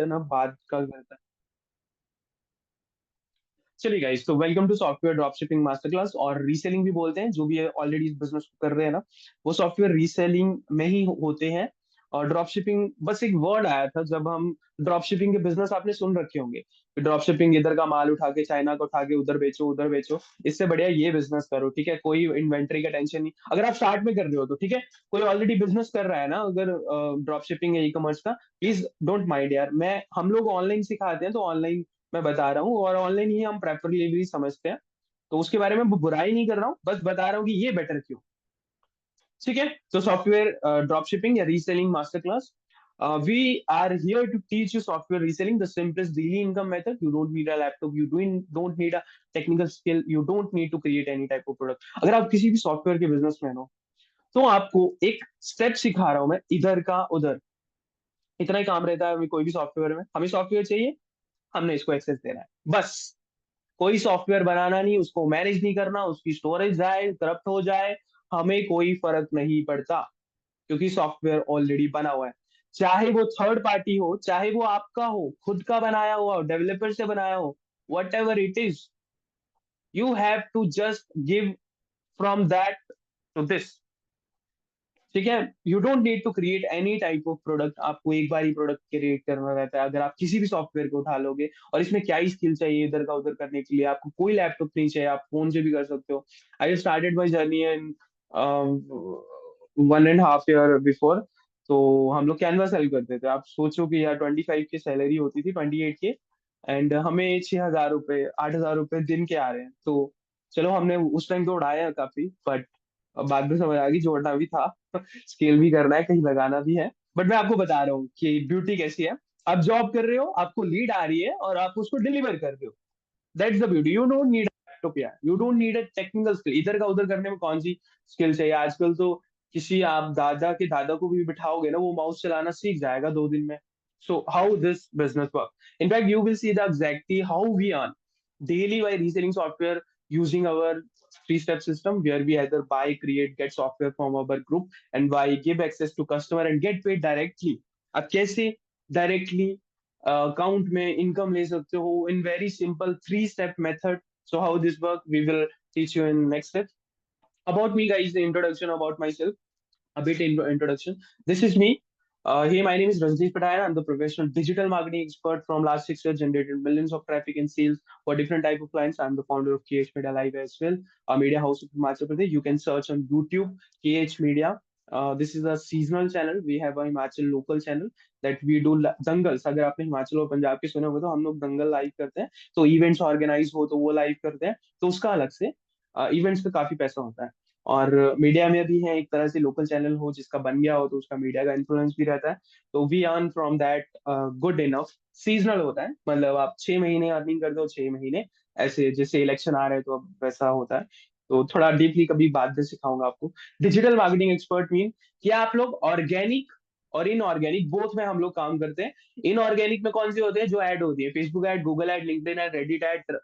ना बात का करता है। चलिए गाइस, तो welcome to software dropshipping master class, और रीसेलिंग भी बोलते हैं जो भी ऑलरेडी इस बिजनेस को कर रहे हैं ना, वो सॉफ्टवेयर रीसेलिंग में ही होते हैं। और ड्रॉपशिपिंग बस एक वर्ड आया था जब हम ड्रॉपशिपिंग के बिजनेस आपने सुन रखे होंगे कि ड्रॉपशिपिंग इधर का माल उठा के चाइना का उठा के उधर बेचो। इससे बढ़िया ये बिजनेस करो, ठीक है। कोई इन्वेंटरी का टेंशन नहीं अगर आप स्टार्ट में कर रहे हो तो, ठीक है। कोई ऑलरेडी बिजनेस कर रहा है ना, अगर ड्रॉपशिपिंग या ई कॉमर्स का, प्लीज डोंट माइंड यार। मैं हम लोग ऑनलाइन सिखाते हैं तो ऑनलाइन मैं बता रहा हूँ, और ऑनलाइन ही हम प्रेफर डिलीवरी समझते हैं। तो उसके बारे में बुराई नहीं कर रहा हूँ, बस बता रहा हूँ कि ये बेटर क्यों। ठीक है। तो सॉफ्टवेयर ड्रॉप शिपिंग या reselling master class, we are here to teach you software reselling the simplest daily income method. You don't need a laptop, you don't need a technical skill, you don't need to create any type of product. अगर आप किसी भी software के businessman हो तो आपको एक step सिखा रहा हूं मैं, इधर का उधर। इतना ही काम रहता है हमें, कोई भी सॉफ्टवेयर में हमें सॉफ्टवेयर चाहिए, हमने इसको एक्सेस देना है, बस। कोई सॉफ्टवेयर बनाना नहीं, उसको मैनेज नहीं करना, उसकी स्टोरेज जाए, करप्ट हो जाए, हमें कोई फर्क नहीं पड़ता, क्योंकि सॉफ्टवेयर ऑलरेडी बना हुआ है। चाहे वो थर्ड पार्टी हो, चाहे वो आपका हो, खुद का बनाया हुआ हो, डेवलपर से बनाया हो, whatever it is, you have to just give from that to this. ठीक है। You don't need to create any type of product. आपको एक बार ही प्रोडक्ट क्रिएट करना रहता है अगर आप किसी भी सॉफ्टवेयर को उठा लोगे। और इसमें क्या ही स्किल चाहिए इधर का उधर करने के लिए, आपको कोई लैपटॉप नहीं चाहिए, आप फोन से भी कर सकते हो। I started my journey in 1.5 year before. तो हम लोग कैनवा सेल करते थे। आप सोचो कि यार 25 की सैलरी होती थी, 28 के, एंड हमें 6,000 रुपए 8,000 रुपए दिन के आ रहे हैं। तो चलो, हमने उस टाइम तो उड़ाया काफी, बट बाद में समझ आ गई जोड़ना भी था, स्केल भी करना है, कहीं लगाना भी है। बट मैं आपको बता रहा हूँ कि ब्यूटी कैसी है। आप जॉब कर रहे हो, आपको लीड आ रही है और आप उसको डिलीवर कर रहे हो, that's the beauty. You don't need laptop यार, you don't need a technical skill. इधर का उधर करने में कौन सी स्किल चाहिए आजकल? तो किसी आप दादा के दादा को भी बिठाओगे ना, वो माउस चलाना सीख जाएगा 2 दिन में। So how this business work, in fact you will see the exactly how we earn daily by reselling software using our three-step system, where we either buy, create, get software from our group, and buy, give access to customer and get paid directly. अब कैसे directly account में income ले सकते हो in very simple 3 step method. So how this work we will teach you in next step. About me guys, the introduction about myself, a bit introduction. This is me. Hey, my name is Ranjit Pataya. I'm the professional digital marketing expert from last 6 years, generated millions of traffic and sales for different type of clients. I'm the founder of KH Media Live as well, a media house of Himachal Pradesh. You can search on YouTube KH Media. This is a seasonal channel. We have a Himachal local channel that we do दंगल्स। अगर आपने हिमाचल और पंजाब के सुने होंगे तो हम लोग दंगल live करते हैं। तो इवेंट्स ऑर्गेनाइज हो तो वो लाइव करते हैं, तो उसका अलग से इवेंट्स पे काफी पैसा होता है। और मीडिया में भी है, एक तरह से लोकल चैनल हो जिसका बन गया हो तो उसका मीडिया का इन्फ्लुएंस भी रहता है। तो we earn from that good enough. Seasonal होता है, मतलब आप 6 महीने अर्निंग करते हो, 6 महीने ऐसे, जैसे इलेक्शन आ रहे हैं तो अब वैसा होता है। तो थोड़ा डीपली कभी बाद में सिखाऊंगा आपको। डिजिटल मार्केटिंग एक्सपर्ट मीन कि आप लोग ऑर्गेनिक और इनऑर्गेनिक बोथ में हम लोग काम करते हैं। इनऑर्गेनिक में कौन सी होते हैं? जो ऐड होती है, Facebook ad, Google ad, LinkedIn ad, Reddit ad,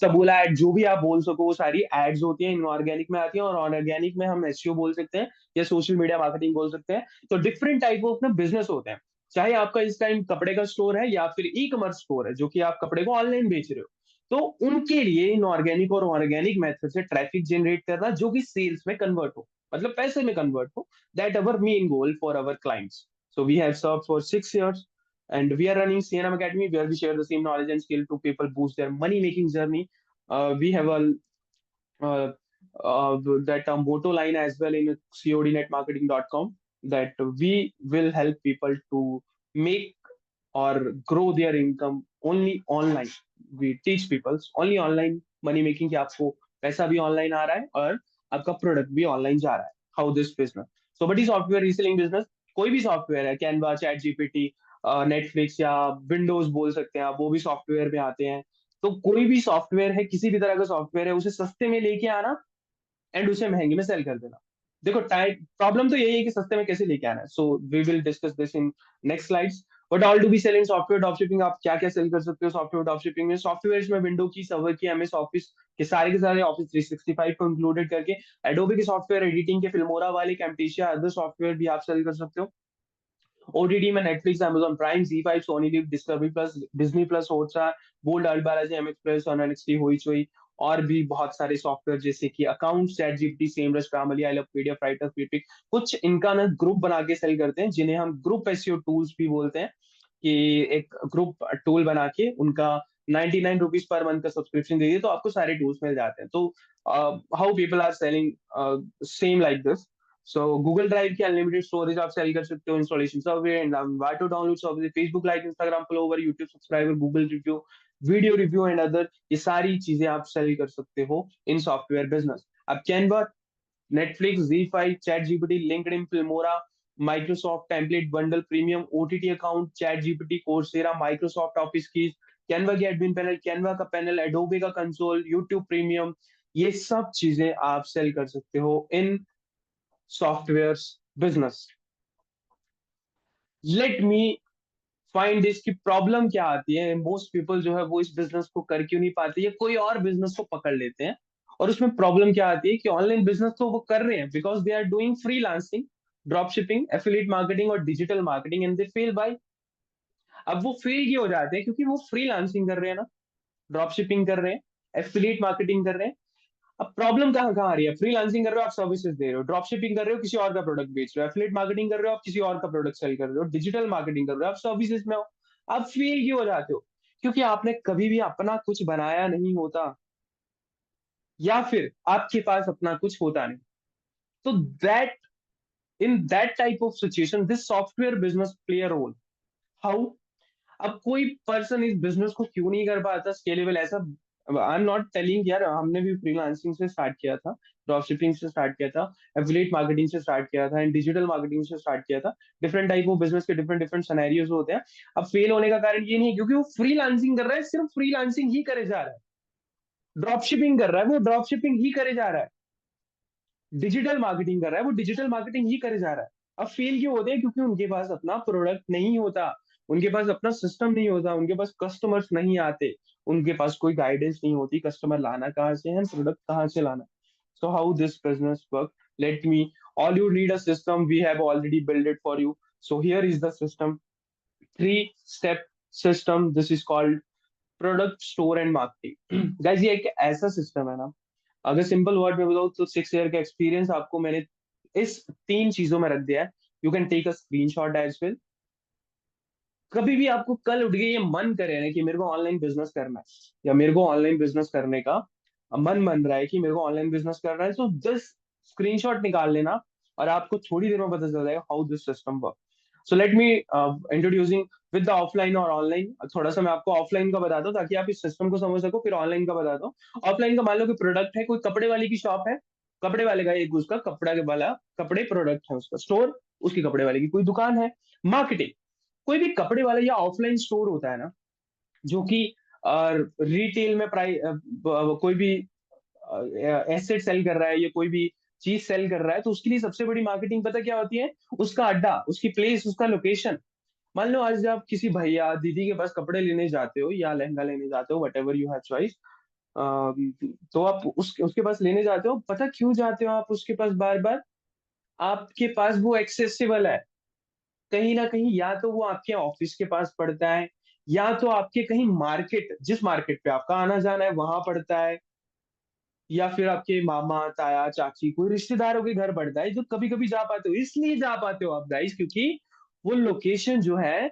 Taboola ad, जो भी आप बोल सको वो सारी एड्स होती हैं, इनऑर्गेनिक में आती हैं। और ऑर्गेनिक में हम एसईओ बोल सकते हैं या सोशल मीडिया मार्केटिंग बोल सकते हैं। तो डिफरेंट टाइप ऑफ ना बिजनेस होते हैं। चाहे आपका इस टाइम कपड़े का स्टोर है या फिर ई कॉमर्स स्टोर है जो कि आप कपड़े को ऑनलाइन बेच रहे हो, तो उनके लिए इनऑर्गेनिक और ऑर्गेनिक मेथड से ट्रैफिक जनरेट करना जो कि सेल्स में कन्वर्ट हो, मतलब पैसे में कन्वर्ट हो, that our main goal for our clients. So we have serve for 6 years, and we are running CNM Academy, where we share the same knowledge and skill to people boost their money making journey. We have a uh, that motto line as well in codnetmarketing.com, that we will help people to make or grow their income only online. We teach people only online money making, कि आपको पैसा भी online आ रहा है और आपका product भी online जा रहा है। How this business, so but software reselling business, कोई भी सॉफ्टवेयर है, कैनवा, चैट जीपीटी, नेटफ्लिक्स या विंडोज बोल सकते हैं आप, वो भी सॉफ्टवेयर में आते हैं। तो कोई भी सॉफ्टवेयर है, किसी भी तरह का सॉफ्टवेयर है, उसे सस्ते में लेके आना एंड उसे महंगे में सेल कर देना। देखो, टाइम प्रॉब्लम तो यही है कि सस्ते में कैसे लेके आना है। So we will discuss this in next slides. What all do be sell in software dropshipping, आप क्या क्या सेल कर सकते हो सॉफ्टवेयर ड्रॉपशिपिंग में? सॉफ्टवेयर में विंडो की, सर्वर की, एमएस ऑफिस के सारे ऑफिस 365 को इंक्लूडेड करके, एडोबी के सॉफ्टवेयर एडिटिंग के, फिल्मोरा वाले, कैम्टेशिया, अदर सॉफ्टवेयर भी आप सेल कर सकते हो। ओटीटी में Netflix, Amazon Prime, Zee5, Sony LIV, discovery plus, Disney plus, Hotstar, gold, Alt Balaji, M express, और एनएक्सटी, होइचोई, और भी बहुत सारे सॉफ्टवेयर जैसे कि account, Chat GPT, Semrush, Grammarly, I love PDF, writer, Freepik. कुछ इनका ना ग्रुप बना के सेल करते हैं, जिन्हें हम ग्रुप एसईओ टूल्स भी बोलते हैं, कि एक ग्रुप टूल बना के उनका 99 रुपीज पर मंथ का सब्सक्रिप्शन दे दिए तो आपको सारे टूल्स मिल जाते हैं। तो how people are selling same like this. So Google Drive की अनलिमिटेड स्टोरेज आप सेल कर सकते हो, इंस्टॉलेशन सर्विस एंड वाटो download service, Facebook like, Instagram follower, YouTube subscriber, Google review, video review and other, ये सारी चीजें आप सेल कर सकते हो इन सॉफ्टवेयर बिजनेस। अब Canva, Netflix, Zee5, Chat GPT, LinkedIn, Filmora, Microsoft template bundle, premium, OTT account, Chat GPT, Coursera, Microsoft office की, Canva की एडमिन पैनल, कैनवा का पैनल, एडोबे का कंसोल, यूट्यूब प्रीमियम, ये सब चीजें आप सेल कर सकते हो in software business. Let me find this की प्रॉब्लम क्या आती है, मोस्ट पीपल जो है वो इस बिजनेस को कर क्यों नहीं पाते, या कोई और बिजनेस को पकड़ लेते हैं। और उसमें प्रॉब्लम क्या आती है कि ऑनलाइन बिजनेस तो वो कर रहे हैं because they are doing freelancing, drop shipping, affiliate marketing और digital marketing, and they fail by. अब वो फेल क्यों हो जाते हैं, क्योंकि वो फ्रीलांसिंग कर रहे हैं ना, ड्रॉप शिपिंग कर रहे हैं, एफिलिएट मार्केटिंग कर रहे हैं। अब प्रॉब्लम कहाँ कहाँ आ रही है, फ्रीलांसिंग कर रहे हो आप, सर्विसेज दे रहे हो, ड्रॉप शिपिंग कर रहे हो, किसी और का प्रोडक्ट बेच रहे हो, एफिलिएट मार्केटिंग कर रहे हो आप, किसी और का प्रोडक्ट सेल कर रहे हो, डिजिटल मार्केटिंग कर रहे हो आप, सर्विसेज में हो। आप फेल क्यों हो जाते हो, क्योंकि आपने कभी भी अपना कुछ बनाया नहीं होता, या फिर आपके पास अपना कुछ होता नहीं। तो that, in that type of situation this software business play a role. How? अब कोई पर्सन इस बिजनेस को क्यों नहीं कर पाता स्केलेबल ऐसा। आई एम नॉट टेलिंग यार, हमने भी फ्रीलांसिंग से स्टार्ट किया था, ड्रॉप शिपिंग से स्टार्ट किया था, एफिलिएट मार्केटिंग से स्टार्ट किया था, एंड डिजिटल मार्केटिंग से स्टार्ट किया था। डिफरेंट टाइप ऑफ बिजनेस के डिफरेंट डिफरेंट सिनेरियोज होते हैं। अब फेल होने का कारण ये नहीं है क्योंकि वो फ्रीलांसिंग कर रहा है, सिर्फ फ्रीलांसिंग ही करे जा रहा है। ड्रॉप शिपिंग कर रहा है, वो ड्रॉप शिपिंग ही करे जा रहा है। डिजिटल मार्केटिंग कर रहा है, वो डिजिटल मार्केटिंग ही करे जा रहा है। अब फेल क्यों होते हैं, क्योंकि उनके पास अपना प्रोडक्ट नहीं होता, उनके पास अपना सिस्टम नहीं होता, उनके पास कस्टमर्स नहीं आते, उनके पास कोई गाइडेंस नहीं होती, कस्टमर लाना कहाँ से है, प्रोडक्ट कहाँ से लाना। So how this business work, let me, all you need a system, we have already build it for you. So here is the system, 3 step system, this is called product store and marketing. Guys ये एक ऐसा system है ना, अगर simple word में बताऊं तो 6 year का एक्सपीरियंस आपको मैंने इस 3 चीजों में रख दिया है। You can take a screenshot as well. कभी भी आपको कल उठ के ये मन करे ना कि मेरे को ऑनलाइन बिजनेस करना है, या मेरे को ऑनलाइन बिजनेस करने का मन बन रहा है कि मेरे को ऑनलाइन बिजनेस करना है, तो जस्ट स्क्रीनशॉट निकाल लेना, और आपको थोड़ी देर में पता चल जाएगा how this system work. So let me introducing with the offline और ऑनलाइन। थोड़ा सा मैं आपको ऑफलाइन का बताता हूँ ताकि आप इस सिस्टम को समझ सको, फिर ऑनलाइन का बताता हूँ। ऑफलाइन का मान लो कि प्रोडक्ट है, कोई कपड़े वाले की शॉप है, कपड़े वाले का एक उसका कपड़ा के वाला कपड़े प्रोडक्ट है, उसका स्टोर, उसकी कपड़े वाले की कोई दुकान है। मार्केटिंग, कोई भी कपड़े वाला या ऑफलाइन स्टोर होता है ना, जो कि रिटेल में कोई भी एसेट सेल कर रहा है या कोई भी चीज सेल कर रहा है, तो उसके लिए सबसे बड़ी मार्केटिंग पता क्या होती है, उसका अड्डा, उसकी प्लेस, उसका लोकेशन। मान लो आज आप किसी भैया दीदी के पास कपड़े लेने जाते हो या लहंगा लेने जाते हो, what ever you have choice, तो आप उसके पास लेने जाते हो, पता क्यों जाते हो आप उसके पास बार बार, आपके पास वो एक्सेसिबल है। कहीं ना कहीं या तो वो आपके ऑफिस के पास पड़ता है, या तो आपके कहीं मार्केट, जिस मार्केट पे आपका आना जाना है वहां पड़ता है, या फिर आपके मामा ताया चाची कोई रिश्तेदारों के घर पड़ता है, जो कभी कभी जा पाते हो, इसलिए जा पाते हो आप गाइस, क्योंकि वो लोकेशन जो है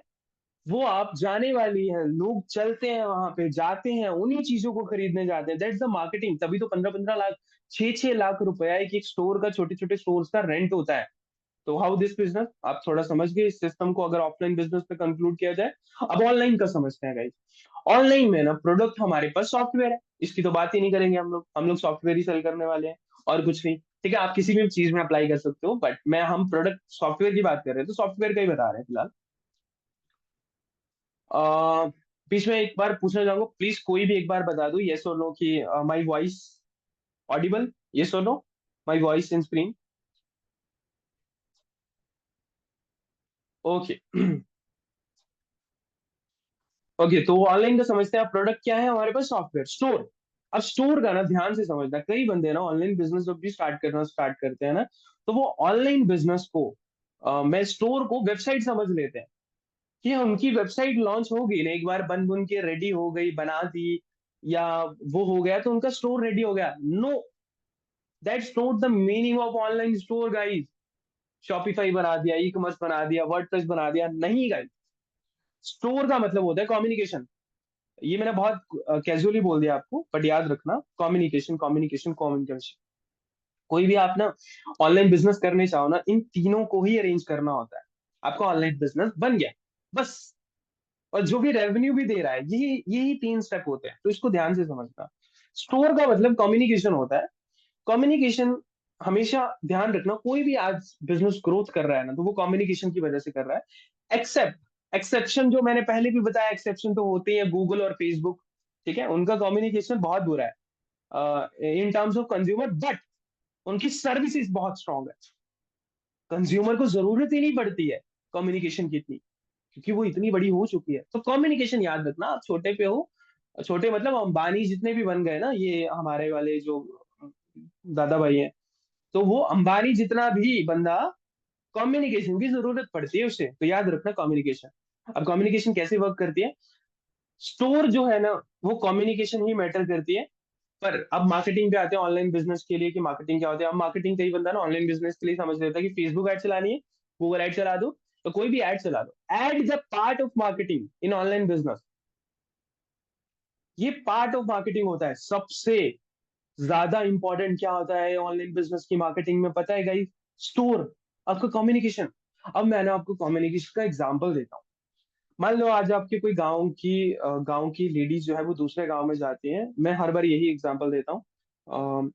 वो आप जाने वाली है, लोग चलते हैं वहां पे, जाते हैं, उन्हीं चीजों को खरीदने जाते हैं, दैट्स द मार्केटिंग। तभी तो 15-15 लाख, 6-6 लाख रुपया एक स्टोर का, छोटे छोटे स्टोर्स का रेंट होता है। तो हाउ दिस बिजनेस, आप थोड़ा समझ गए इस सिस्टम को, अगर ऑफलाइन बिजनेस पे कंक्लूड किया जाए। अब ऑनलाइन का समझते हैं गाइस। ऑनलाइन में ना प्रोडक्ट हमारे पास सॉफ्टवेयर है, इसकी तो बात ही नहीं करेंगे हम लोग सॉफ्टवेयर ही सेल करने वाले हैं, और कुछ नहीं। ठीक है, आप किसी भी चीज में अप्लाई कर सकते हो, बट मैं हम प्रोडक्ट सॉफ्टवेयर की बात कर रहे हैं तो सॉफ्टवेयर का ही बता रहे हैं फिलहाल। अह, बीच में एक बार पूछना चाहूंगा, प्लीज कोई भी एक बार बता दो यस और नो कि माय वॉइस ऑडिबल, यस और no, my voice in screen. Okay. Okay, तो ऑनलाइन का समझते हैं, प्रोडक्ट क्या है हमारे पास, सॉफ्टवेयर स्टोर। अब स्टोर का ना ध्यान से समझना, कई बंदे ना ऑनलाइन बिजनेस जब भी स्टार्ट करते हैं ना, तो वो ऑनलाइन बिजनेस को मैं स्टोर को वेबसाइट समझ लेते हैं कि उनकी वेबसाइट लॉन्च होगी ना, एक बार बन बुन के रेडी हो गई, बना दी या वो हो गया तो उनका स्टोर रेडी हो गया। No, that's not the meaning of online store guys. Shopify बना दिया, ई कॉमर्स बना दिया, वर्डप्रेस बना दिया, नहीं गाइस। स्टोर का मतलब होता है कम्युनिकेशन। ये मैंने बहुत कैजुअली बोल दिया आपको, बट याद रखना, कम्युनिकेशन कम्युनिकेशन कम्युनिकेशन। कोई भी आप ना ऑनलाइन बिजनेस करने चाहो ना, इन तीनों को ही अरेंज करना होता है। आपका ऑनलाइन बिजनेस बन गया बस, और जो भी रेवेन्यू भी दे रहा है, यही यही तीन स्टेप होते हैं, तो इसको ध्यान से समझना। स्टोर का मतलब कम्युनिकेशन होता है। कम्युनिकेशन हमेशा ध्यान रखना, कोई भी आज बिजनेस ग्रोथ कर रहा है ना, तो वो कम्युनिकेशन की वजह से कर रहा है। एक्सेप्ट, एक्सेप्शन जो मैंने पहले भी बताया, एक्सेप्शन तो होते हैं गूगल और फेसबुक, ठीक है, उनका कम्युनिकेशन बहुत बुरा है in terms of consumer, but उनकी सर्विसेज बहुत स्ट्रांग है। कंज्यूमर को जरूरत ही नहीं पड़ती है कम्युनिकेशन की इतनी, क्योंकि वो इतनी बड़ी हो चुकी है। तो कम्युनिकेशन याद रखना, आप छोटे पे हो, छोटे मतलब अंबानी जितने भी बन गए ना, ये हमारे वाले जो दादा भाई हैं, तो वो अंबानी जितना भी बंदा, कम्युनिकेशन की जरूरत पड़ती है उसे, तो याद रखना कम्युनिकेशन। अब कम्युनिकेशन कैसे वर्क करती है, स्टोर जो है ना, वो कम्युनिकेशन ही मैटर करती है। पर अब मार्केटिंग पे आते हैं, ऑनलाइन बिजनेस के लिए कि मार्केटिंग क्या होती है। अब मार्केटिंग कई बंदा ना ऑनलाइन बिजनेस के लिए समझ लेता है कि फेसबुक ऐड चलानी है, गूगल ऐड चला दो, तो कोई भी ऐड चला दो। Ad is a part of marketing in online business. ये पार्ट ऑफ मार्केटिंग होता है। सबसे ज्यादा इंपॉर्टेंट क्या होता है ऑनलाइन बिजनेस की मार्केटिंग में, पता है गाइस? स्टोर, आपका कम्युनिकेशन। अब मैं ना आपको कम्युनिकेशन का एग्जांपल देता हूँ। मान लो आज आपके कोई गांव की लेडीज जो है वो दूसरे गांव में जाती हैं, मैं हर बार यही एग्जांपल देता हूँ।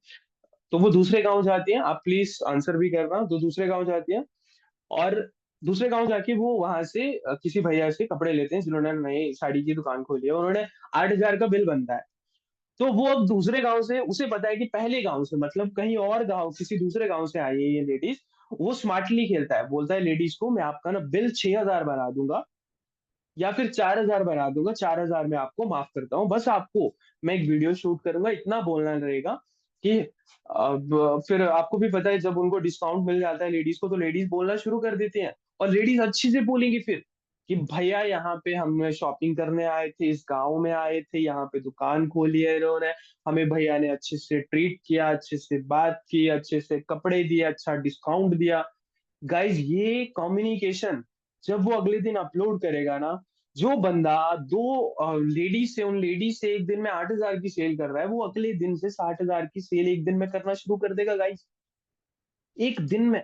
तो वो दूसरे गांव जाती हैं, आप प्लीज आंसर भी करना, तो दूसरे गांव जाती हैं, और दूसरे गांव जाके वो वहां से किसी भैया से कपड़े लेते हैं जिन्होंने नई साड़ी की दुकान खोली है, उन्होंने 8,000 का बिल बनता है। तो वो अब दूसरे गांव से, उसे पता है कि पहले गांव से, मतलब कहीं और गांव, किसी दूसरे गांव से आई है ये लेडीज। वो स्मार्टली खेलता है, बोलता है लेडीज को, मैं आपका ना बिल 6,000 बना दूंगा या फिर 4,000 बना दूंगा, 4,000 में आपको माफ करता हूँ, बस आपको मैं एक वीडियो शूट करूंगा, इतना बोलना रहेगा कि अब फिर आपको भी पता है जब उनको डिस्काउंट मिल जाता है लेडीज को, तो लेडीज बोलना शुरू कर देती हैं। और लेडीज अच्छी से बोलेंगी फिर कि भैया यहाँ पे हम शॉपिंग करने आए थे, इस गांव में आए थे, यहाँ पे दुकान खोली है इन्होंने, हमें भैया ने अच्छे से ट्रीट किया, अच्छे से बात की, अच्छे से कपड़े दिए, अच्छा डिस्काउंट दिया। गाइज ये कम्युनिकेशन जब वो अगले दिन अपलोड करेगा ना, जो बंदा दो लेडीज से, उन लेडीज से एक दिन में 8,000 की सेल कर रहा है, वो अगले दिन से 60,000 की सेल एक दिन में करना शुरू कर देगा गाइज। एक दिन में,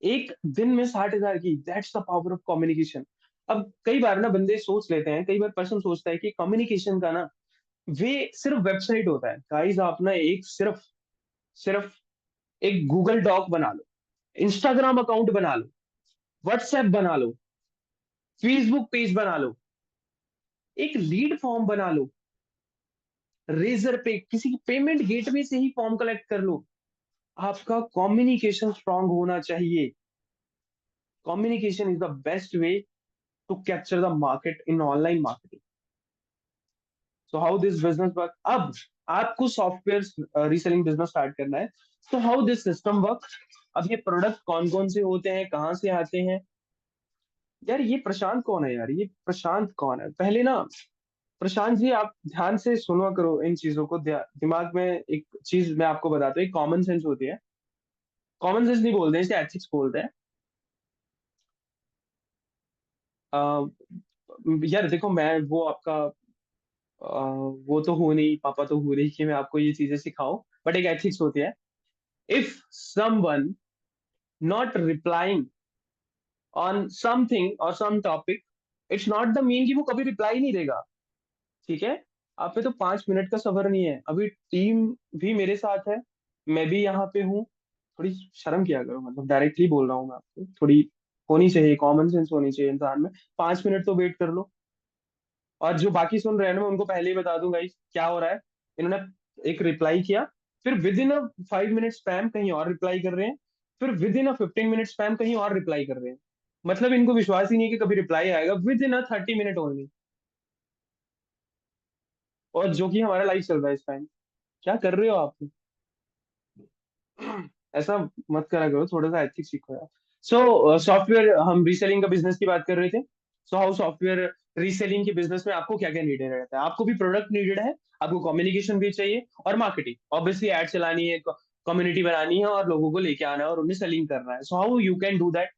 एक दिन में 60,000 की, that's the power of communication. अब कई बार ना बंदे सोच लेते हैं, कई बार पर्सन सोचता है कि कम्युनिकेशन का ना वे सिर्फ वेबसाइट होता है। गाइज आप ना एक सिर्फ सिर्फ एक गूगल डॉक बना लो, इंस्टाग्राम अकाउंट बना लो, व्हाट्सएप बना लो, फेसबुक पेज बना लो, एक लीड फॉर्म बना लो, रेजर पे किसी पेमेंट गेटवे से ही फॉर्म कलेक्ट कर लो। आपका कम्युनिकेशन स्ट्रांग होना चाहिए। Communication is the best way to capture the market in online marketing. So how this business work, अब आपको सॉफ्टवेयर रीसेलिंग बिजनेस स्टार्ट करना है, तो हाउ दिस सिस्टम वर्क। अब ये प्रोडक्ट कौन कौन से होते हैं, कहाँ से आते हैं? यार ये प्रशांत कौन है, यार ये प्रशांत कौन है पहले ना। प्रशांत जी आप ध्यान से सुना करो इन चीजों को, दिमाग में एक चीज मैं आपको बताता हूँ, एक कॉमन सेंस होती है। कॉमन सेंस नहीं बोलते हैं, इसे एथिक्स बोलते हैं। अ, यार देखो, मैं वो आपका वो तो हो नहीं, पापा तो हो नहीं कि मैं आपको ये चीजें सिखाऊं, बट एक एथिक्स होती है। If someone not replying on something और some topic, it's not the mean कि वो कभी रिप्लाई नहीं देगा, ठीक है? आप पे तो 5 मिनट का सफर नहीं है, अभी टीम भी मेरे साथ है, मैं भी यहाँ पे हूँ। थोड़ी शर्म किया करो, मतलब डायरेक्टली बोल रहा हूँ मैं आपको, थोड़ी होनी चाहिए, कॉमन सेंस होनी चाहिए इंसान में। 5 मिनट तो वेट कर लो। और जो बाकी सुन रहे हैं ना, मैं उनको पहले ही बता दूंगा क्या हो रहा है। इन्होंने एक रिप्लाई किया, फिर with in a 5 minute spam कहीं और रिप्लाई कर रहे हैं, फिर with in a 15 minute spam कहीं और रिप्लाई कर रहे हैं। मतलब इनको विश्वास ही नहीं है कि कभी रिप्लाई आएगा with in a 30 minute only. और जो कि हमारा लाइफ चल रहा है इस टाइम। क्या कर रहे हो आप? ऐसा मत करा करो, थोड़ा सा एथिक्स सीखो यार। सो सॉफ्टवेयर, हम रीसेलिंग का बिजनेस की बात कर रहे थे। सो हाउ सॉफ्टवेयर रीसेलिंग के बिजनेस में आपको क्या क्या नीडेड रहता है? आपको भी प्रोडक्ट नीडेड है, आपको कम्युनिकेशन भी चाहिए, और मार्केटिंग ऑब्वियसली, एड चलानी है, कम्युनिटी बनानी है, और लोगों को लेके आना है और उन्हें सेलिंग करना है। So how you can do that?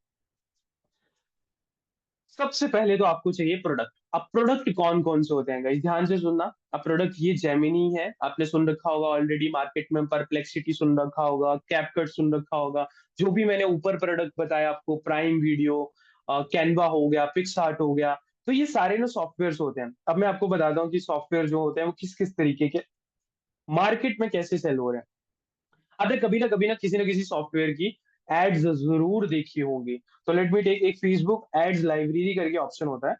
सबसे पहले तो आपको चाहिए प्रोडक्ट। अब प्रोडक्ट कौन कौन से होते हैं गाइस, ध्यान से सुनना। अब प्रोडक्ट ये जेमिनी है, आपने सुन रखा होगा ऑलरेडी, मार्केट में परप्लेक्सिटी सुन रखा होगा, कैपकट सुन रखा होगा, जो भी मैंने ऊपर प्रोडक्ट बताया आपको, प्राइम वीडियो, कैनवा हो गया, पिक्सआर्ट हो गया। तो ये सारे ना सॉफ्टवेयर होते हैं। अब मैं आपको बताता हूँ कि सॉफ्टवेयर जो होते हैं वो किस किस तरीके के मार्केट में कैसे सेल हो रहे हैं। आपने कभी ना किसी सॉफ्टवेयर की एड्स जरूर देखी होगी। तो लेट मी टेक, एक फेसबुक एड्स लाइब्रेरी करके ऑप्शन होता है।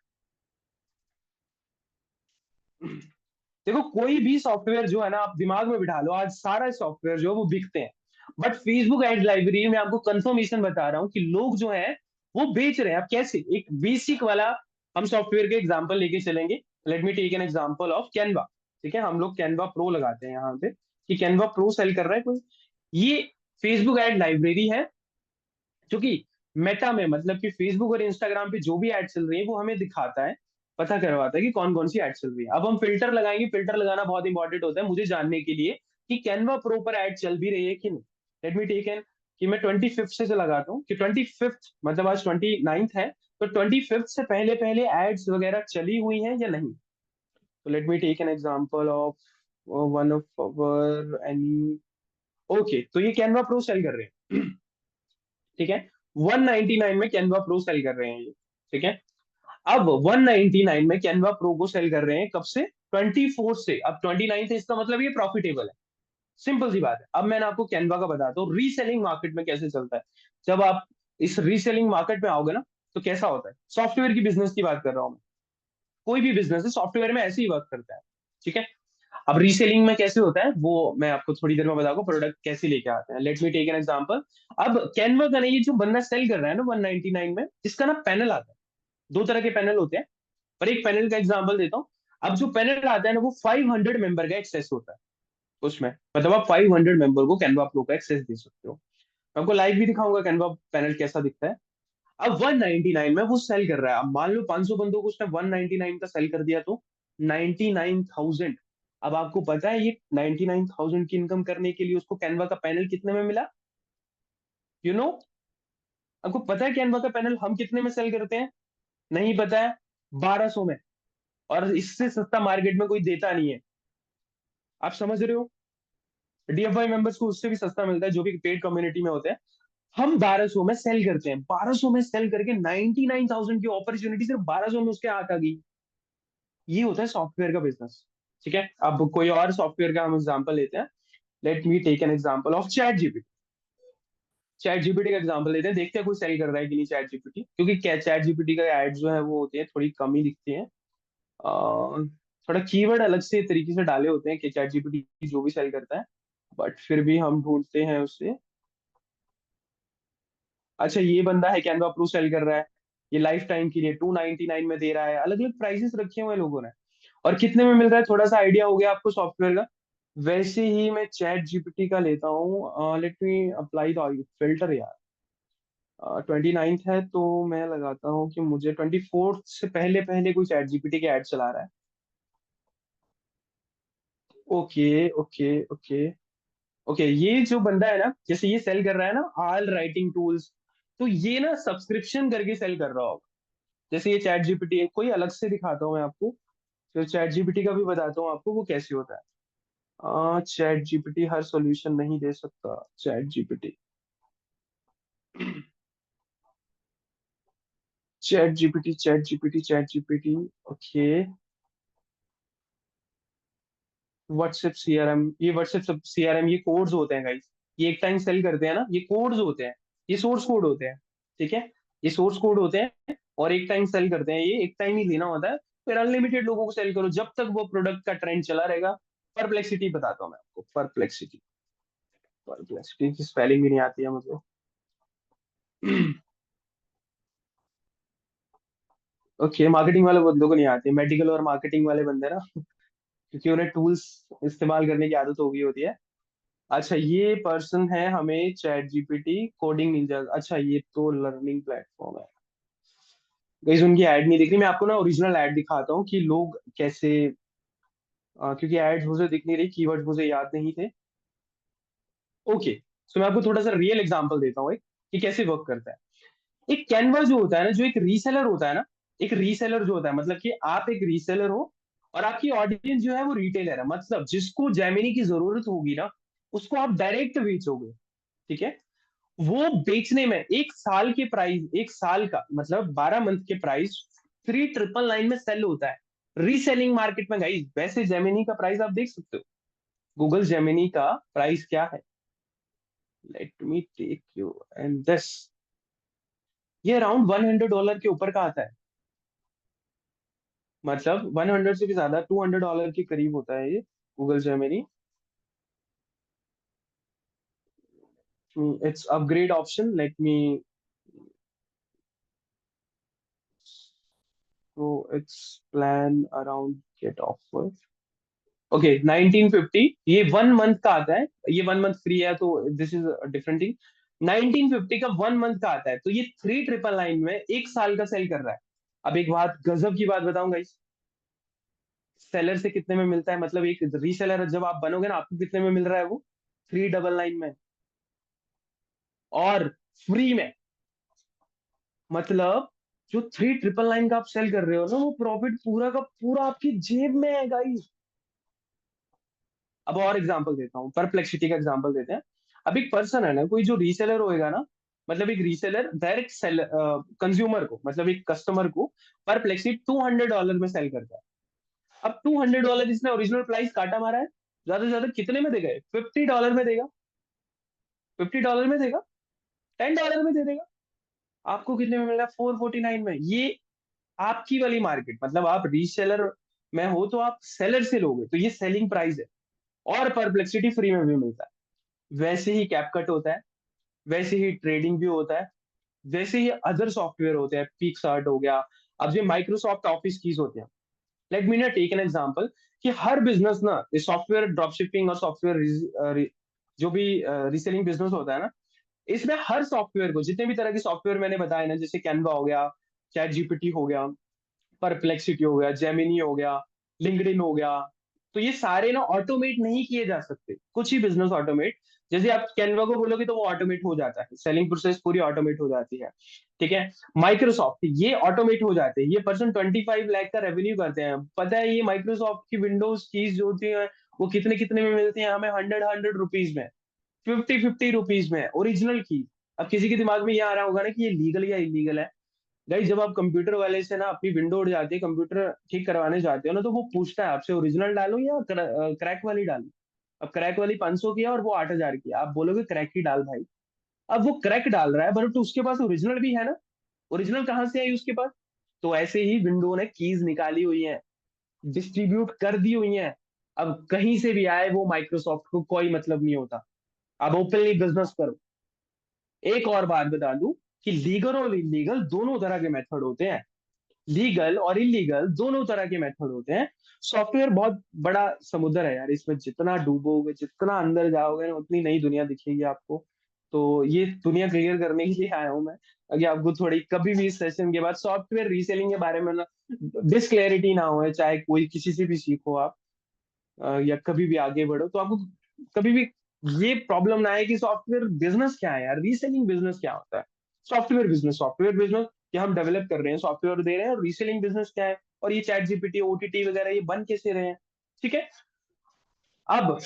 देखो, कोई भी सॉफ्टवेयर जो है ना, आप दिमाग में बिठा लो, आज सारा सॉफ्टवेयर जो है वो बिकते हैं। बट फेसबुक एड लाइब्रेरी में आपको कंफर्मेशन बता रहा हूँ कि लोग जो है वो बेच रहे हैं। अब कैसे? एक बेसिक वाला हम सॉफ्टवेयर के एग्जांपल लेके चलेंगे। Let me take an example of Canva. ठीक है, हम लोग कैनवा प्रो लगाते हैं यहाँ पे, कि कैनवा प्रो सेल कर रहा है कोई। ये फेसबुक एड लाइब्रेरी है, जो कि मेटा में, मतलब कि फेसबुक और इंस्टाग्राम पे जो भी एड चल रही है वो हमें दिखाता है, पता करवाता है कि कौन कौन सी एड चल रही है। अब हम फिल्टर लगाएंगे, फिल्टर लगाना बहुत इंपॉर्टेंट होता है मुझे जानने के लिए कि कैनवा प्रो पर एड चल भी रही है कि नहीं। लेट मी टेक एन, कि मैं 25th से लगाता हूँ, कि 25th मतलब आज 29th है, तो 25th से पहले पहले एड्स वगैरह चली हुई हैं या नहीं। तो let me take an example of one of our any. Okay, तो ये कैनवा प्रो सेल कर रहे हैं। ठीक है, 199 में कैनवा प्रो सेल कर रहे हैं ये। ठीक है, अब 199 में कैनवा प्रो को सेल कर रहे हैं कब से? 24 से। अब 29 है, इसका मतलब ये प्रॉफिटेबल है। सिंपल सी बात है। अब मैंने आपको कैनवा का बताता हूँ रीसेलिंग मार्केट में कैसे चलता है। जब आप इस रीसेलिंग मार्केट में आओगे ना, तो कैसा होता है, सॉफ्टवेयर की बिजनेस की बात कर रहा हूँ मैं। कोई भी बिजनेस है सॉफ्टवेयर में ऐसे ही वर्क करता है। ठीक है, अब रीसेलिंग में कैसे होता है वो मैं आपको थोड़ी देर में बताऊंगा, प्रोडक्ट कैसे लेके आते हैं। Let me take an example. अब कैनवा का नहीं, ये जो बंदा सेल कर रहा है ना 199 में, इसका ना पैनल आता है। दो तरह के पैनल होते हैं, पर एक पैनल का एग्जांपल देता हूँ। अब जो पैनल आता है ना, वो 500 मेंबर का एक्सेस होता है उसमें। मतलब आप 500 मेंबर को कैनवा प्रो का एक्सेस दे सकते हो। मैं आपको लाइव भी दिखाऊंगा कैनवा पैनल कैसा दिखता है। अब 199 में वो सेल कर रहा है। अब मान लो 500 बंदों को उसने 199 का सेल कर दिया, तो 99,000। अब आपको पता है ये 99,000 की इनकम करने के लिए उसको कैनवा का पैनल कितने में मिला? You you know know? आपको पता है कैनवा का पैनल हम कितने में सेल करते हैं? नहीं पता है? 1200 में। और इससे सस्ता मार्केट में कोई देता नहीं है। आप समझ रहे हो? डीएफआई मेंबर्स को उससे भी सस्ता मिलता है, जो भी पेड कम्युनिटी में होते हैं। हम 1200 में सेल करते हैं, 1200 में सेल करके 99,000 की अपॉर्चुनिटी सिर्फ 1200 में उसके हाथ आ गई। ये होता है सॉफ्टवेयर का बिजनेस। ठीक है, अब कोई और सॉफ्टवेयर का हम एग्जांपल लेते हैं। Let me take an example of Chat GPT. Chat GPT का एग्जांपल लेते हैं, देखते हैं कोई सेल कर रहा है कि नहीं चैट जीपीटी, क्योंकि क्या चैट जीपीटी का एड जो है वो होती है थोड़ी कम ही दिखती है। थोड़ा कीवर्ड अलग से तरीके से डाले होते हैं कि चैट जीपीटी जो भी सेल करता है, बट फिर भी हम ढूंढते हैं उसे। अच्छा, ये बंदा है कैनवा प्रो सेल कर रहा है, ये लाइफ टाइम के लिए 299 में दे रहा है। अलग अलग प्राइसेस रखे हुए हैं लोगों ने। और कितने में मिल रहा है, थोड़ा सा आइडिया हो गया आपको सॉफ्टवेयर का। वैसे ही मैं चैट जीपीटी का लेता हूँ, let me apply the filter यार। 29th है, तो मैं लगाता हूँ कि मुझे 24th से पहले पहले कोई चैट जीपीटी के ऐड चला रहा है। ओके ओके ओके ओके, ये जो बंदा है ना, जैसे ये सेल कर रहा है ना ऑल राइटिंग टूल्स, तो ये ना सब्सक्रिप्शन करके सेल कर रहा होगा। जैसे ये चैट जीपीटी है, कोई अलग से दिखाता हूँ मैं आपको। तो चैट जीपीटी का भी बताता हूँ आपको वो कैसे होता है। चैट जीपीटी हर सॉल्यूशन नहीं दे सकता। Chat GPT, Chat GPT. Okay, WhatsApp CRM, ये व्हाट्सएप सीआरएम, ये कोड्स होते हैं गाइस। ये एक टाइम सेल करते हैं ना, ये कोड्स होते हैं, ये सोर्स कोड होते हैं। ठीक है, ये सोर्स कोड होते हैं, और एक टाइम सेल करते हैं, ये एक टाइम ही लेना होता है। फिर अनलिमिटेड लोगों को सेल करो जब तक वो प्रोडक्ट का ट्रेंड चला रहेगा। परप्लेक्सिटी बताता हूँ मैं आपको, परप्लेक्सिटी। परप्लेक्सिटी की स्पेलिंग भी नहीं आती है मुझे। ओके, मार्केटिंग वाले बंदों को नहीं आती, मेडिकल और मार्केटिंग वाले बंदे ना, क्योंकि उन्हें टूल्स इस्तेमाल करने की आदत हो गई होती है। अच्छा, ये पर्सन है हमें चैट जीपीटी कोडिंग निंजा। अच्छा, ये तो लर्निंग प्लेटफॉर्म है। गाइस उनकी ऐड नहीं दिख रही, मैं आपको ना ओरिजिनल ऐड दिखाता हूँ कि लोग कैसे क्योंकि एड्स मुझे दिख नहीं रही, कीवर्ड मुझे याद नहीं थे। ओके, सो मैं आपको थोड़ा सा रियल एग्जांपल देता हूँ एक, कि कैसे वर्क करता है। एक कैनवा जो होता है ना, जो एक रीसेलर होता है ना, एक रीसेलर जो होता है, मतलब कि आप एक रीसेलर हो और आपकी ऑडियंस जो है वो रिटेलर है, मतलब जिसको जेमिनी की जरूरत होगी ना, उसको आप डायरेक्ट बेचोगे। ठीक है। वो बेचने में एक साल के प्राइस, एक साल का मतलब 12 मंथ के प्राइस 3999 में सेल होता है रीसेलिंग मार्केट में। गाइस वैसे जेमिनी का प्राइस आप देख सकते हो, गूगल जेमिनी का प्राइस क्या है। Let me take you and this, ये अराउंड $100 के ऊपर का आता है, मतलब 100 से भी ज्यादा, $200 के करीब होता है ये Google Gemini. It's upgrade option, let me, so it's plan around get offer। Okay 1950, ये 1 मंथ का आता है, ये 1 मंथ फ्री है, तो दिस इज डिफरेंट थिंग। 1950 का 1 मंथ का आता है, तो ये 3999 में एक साल का सेल कर रहा है। अब एक बात, गजब की बात बताऊंगा इस सेलर से कितने में मिलता है, मतलब एक रीसेलर जब आप बनोगे ना, आपको कितने में मिल रहा है वो, 399 में, और फ्री में। मतलब जो 399 का आप सेल कर रहे हो ना, वो प्रॉफिट पूरा का पूरा आपकी जेब में है गाइस। अब और एग्जांपल देता हूँ, परप्लेक्सिटी का एग्जांपल देते हैं। अब एक पर्सन है ना, कोई जो रीसेलर होएगा ना, मतलब एक रीसेलर डायरेक्ट सेल कंज्यूमर को, मतलब एक कस्टमर को परप्लेक्सिटी $200 में सेल करता है। अब $200 इसने ओरिजिनल प्राइस काटा मारा है, ज्यादा से ज्यादा कितने में देगा, $50 में देगा, $50 में देगा, $10 में दे देगा। आपको कितने में मिलेगा, 449 में। ये आपकी वाली मार्केट, मतलब आप रीसेलर में हो तो आप सेलर से लोगे, तो ये सेलिंग प्राइस है, और परप्लेक्सिटी फ्री में भी मिलता है। वैसे ही कैपकट होता है, वैसे ही ट्रेडिंग भी होता है, वैसे ही अदर सॉफ्टवेयर होते हैं, पिक्सआर्ट हो गया, अब ये माइक्रोसॉफ्ट ऑफिस कीज होते हैं। लेट मी ना टेक एन एग्जांपल, कि हर बिजनेस ना, ये सॉफ्टवेयर ड्रॉपशिपिंग और सॉफ्टवेयर जो भी रीसेलिंग बिजनेस होता है ना, इसमें हर सॉफ्टवेयर को, जितने भी तरह के सॉफ्टवेयर मैंने बताए ना, जैसे कैनवा हो गया, चैट जीपीटी हो गया, परप्लेक्सिटी हो गया, जेमिनी हो गया, लिंक्डइन हो गया, तो ये सारे ना ऑटोमेट नहीं किए जा सकते, कुछ ही बिजनेस ऑटोमेट। जैसे आप कैनवा को बोलोगे तो वो ऑटोमेट हो जाता है, सेलिंग प्रोसेस पूरी ऑटोमेट हो जाती है। ठीक है। माइक्रोसॉफ्ट ये ऑटोमेट हो जाते हैं, ये पर्सन 25 लाख का रेवेन्यू करते हैं। पता है ये माइक्रोसॉफ्ट की विंडोज कीज जो होती है, वो कितने कितने में मिलती है हमें, 100 100 रुपीज में, 50 50 रुपीज में ओरिजिनल की। अब किसी के दिमाग में ये आ रहा होगा ना कि ये लीगल या इलीगल है। गाइस जब आप कंप्यूटर वाले से ना अपनी विंडो उड़ जाती है, कंप्यूटर ठीक करवाने जाते हो ना, तो वो पूछता है आपसे ओरिजिनल डालूं या क्रैक वाली डालूं। अब क्रैक वाली 500 की है और वो 8,000 की है, आप बोलोगे क्रैक ही डाल भाई। अब वो क्रैक डाल रहा है, बट उसके पास ओरिजिनल भी है ना, ओरिजिनल कहाँ से आई उसके पास। तो ऐसे ही विंडो ने कीज निकाली हुई है, डिस्ट्रीब्यूट कर दी हुई है। अब कहीं से भी आए वो माइक्रोसॉफ्ट को कोई मतलब नहीं होता। अब ओपनली बिजनेस करो। एक और बात बता दूं, कि लीगल और इलीगल दोनों तरह के मेथड होते हैं, लीगल और इलीगल दोनों तरह के मेथड होते हैं। सॉफ्टवेयर बहुत बड़ा समुद्र है यार, इसमें जितना डूबोगे, जितना अंदर जाओगे ना, उतनी नई दुनिया दिखेगी आपको। तो ये दुनिया क्लियर करने के लिए आया हूँ मैं, अगर आपको थोड़ी कभी भी इस सेशन के बाद सॉफ्टवेयर रीसेलिंग के बारे में ना डिसक्लैरिटी ना हो, चाहे कोई किसी से भी सीखो आप, या कभी भी आगे बढ़ो, तो आपको कभी भी ये प्रॉब्लम ना आए कि सॉफ्टवेयर बिजनेस क्या है यार, रीसेलिंग बिजनेस क्या होता है। सॉफ्टवेयर बिजनेस कि हम डेवलप कर रहे हैं, सॉफ्टवेयर दे रहे हैं, और रीसेलिंग बिजनेस क्या है, और ये चैट जीपीटी ओटीटी वगैरह ये बन कैसे रहे हैं। ठीक है। अब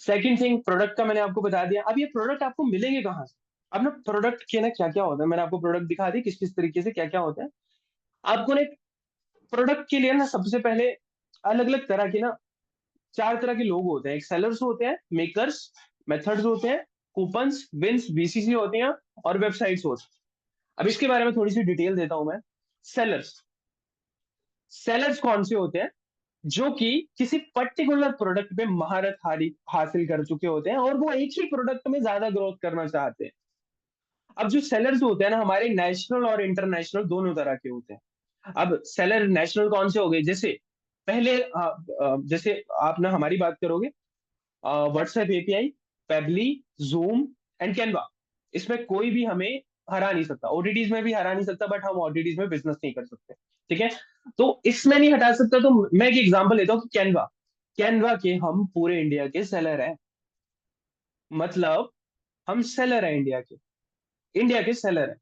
सेकंड थिंग, प्रोडक्ट का मैंने आपको बता दिया, अब ये प्रोडक्ट आपको मिलेंगे कहाँ से। अब ना प्रोडक्ट के ना क्या क्या होता है, मैंने आपको प्रोडक्ट दिखा दी किस किस तरीके से क्या क्या होता है। आपको ना प्रोडक्ट के लिए ना सबसे पहले अलग अलग तरह की ना, 4 तरह के लोग होते हैं, एक सेलर्स होते हैं, मेकर्स, मेथड्स होते हैं, कूपन्स, विंस, बीसीसी होती हैं, और वेबसाइट्स होती हैं। अब इसके बारे में थोड़ी सी डिटेल देता हूं मैं। सेलर्स, सेलर्स कौन से होते हैं, जो कि किसी पर्टिकुलर प्रोडक्ट पे महारत हासिल कर चुके होते हैं, और वो एक ही प्रोडक्ट में ज्यादा ग्रोथ करना चाहते हैं। अब जो सेलर्स होते हैं ना, हमारे नेशनल और इंटरनेशनल दोनों तरह के होते हैं। अब सेलर नेशनल कौन से हो गए, जैसे पहले जैसे आप ना हमारी बात करोगे, WhatsApp API, पेबली, zoom and Canva. इसमें कोई भी हमें हरा नहीं सकता, ओटीटीज में भी हरा नहीं सकता, बट हम ओटीटीज में बिजनेस नहीं कर सकते। ठीक है, तो इसमें नहीं हटा सकता। तो मैं एक एग्जांपल लेता हूँ कि कैनवा, कैनवा के हम पूरे इंडिया के सेलर हैं। मतलब हम सेलर हैं इंडिया के, इंडिया के सेलर हैं।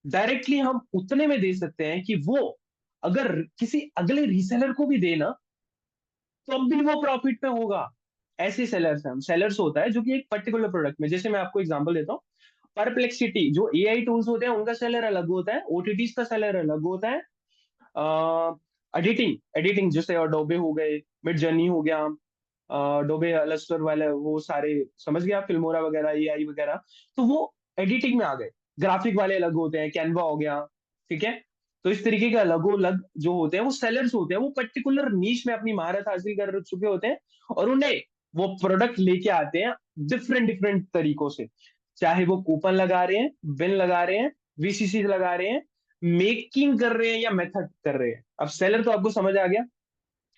डायरेक्टली हम उतने में दे सकते हैं कि वो अगर किसी अगले रीसेलर को भी देना, तो अब भी वो प्रॉफिट पे होगा। ऐसे सेलर्स हैं हम। सेलर्स होता है जो कि एक पर्टिकुलर प्रोडक्ट में, जैसे मैं आपको एग्जांपल देता हूँ, परप्लेक्सिटी जो एआई टूल्स होते हैं उनका सेलर अलग होता है, ओटीटीज का सेलर अलग होता है। एडिटिंग एडिटिंग जैसे अडोबे हो गए, मिड जर्नी हो गया, अडोबे अलस्टर वाले वो सारे, समझ गया, फिल्मोरा वगैरह, एआई वगैरह, तो वो एडिटिंग में आ गए। ग्राफिक वाले अलग होते हैं, कैनवा हो गया। ठीक है, तो इस तरीके के अलग अलग जो होते हैं वो सेलर्स होते हैं, वो पर्टिकुलर नीश में अपनी महारत हासिल कर चुके होते हैं, और उन्हें वो प्रोडक्ट लेके आते हैं डिफरेंट डिफरेंट तरीकों से। चाहे वो कूपन लगा रहे हैं, बिल लगा रहे हैं, वीसीसी लगा रहे हैं, मेकिंग कर रहे हैं या मेथड कर रहे हैं। अब सेलर तो आपको समझ आ गया।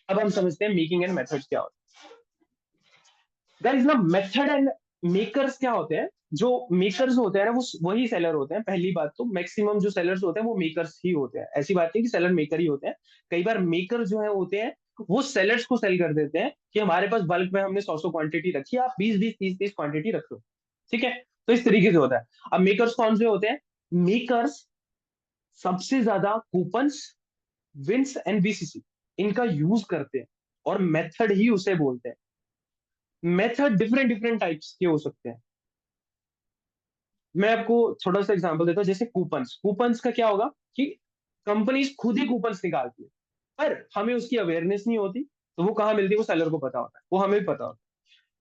अब हम समझते हैं मेकिंग एंड मेथड क्या होता है। गाइस ना, मेथड एंड मेकर्स क्या होते हैं। जो मेकर्स होते हैं ना, वो वही सेलर होते हैं। पहली बात तो मैक्सिमम जो सेलर्स होते हैं वो मेकर्स ही होते हैं, ऐसी बात नहीं कि सेलर मेकर ही होते हैं। कई बार मेकर जो है होते हैं, वो सेलर्स को सेल कर देते हैं कि हमारे पास बल्क में हमने 100 क्वांटिटी रखी है, आप 20 20 30 30 क्वांटिटी रख लो। ठीक है, तो इस तरीके से होता है। अब मेकर्स कौन से होते हैं? मेकर्स सबसे ज्यादा कूपन्स, विंस एंड बीसीसी इनका यूज करते हैं, और मेथड ही उसे बोलते हैं। मेथड डिफरेंट डिफरेंट टाइप्स के हो सकते हैं। मैं आपको थोड़ा सा एग्जांपल देता हूँ। जैसे कूपन्स, कूपन्स का क्या होगा कि कंपनीज खुद ही कूपन्स निकालती है, पर हमें उसकी अवेयरनेस नहीं होती, तो वो कहाँ मिलती है वो सेलर को पता होता है, वो हमें भी पता होता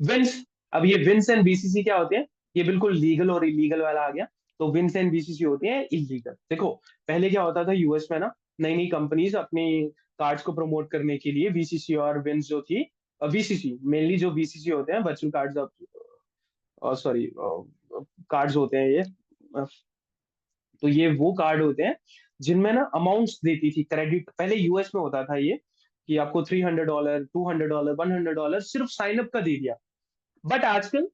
है। विंस, अब ये विंस एंड बीसीसी क्या होते हैं? ये बिल्कुल लीगल और इलीगल वाला आ गया। तो विंस एंड बीसीसी होते हैं इलीगल। देखो, पहले क्या होता था यूएस में ना, नई नई कंपनीज अपनी कार्ड्स को प्रमोट करने के लिए वीसीसी और विंस जो थी, वीसीसी मेनली, जो वीसीसी होते हैं वर्चुअल कार्ड्स, सॉरी, कार्ड्स होते हैं ये, तो ये वो कार्ड होते हैं जिनमें ना अमाउंट्स देती थी क्रेडिट। पहले यूएस में होता था ये कि आपको $300, $200, $100 सिर्फ साइन अप का दे दिया। बट आजकल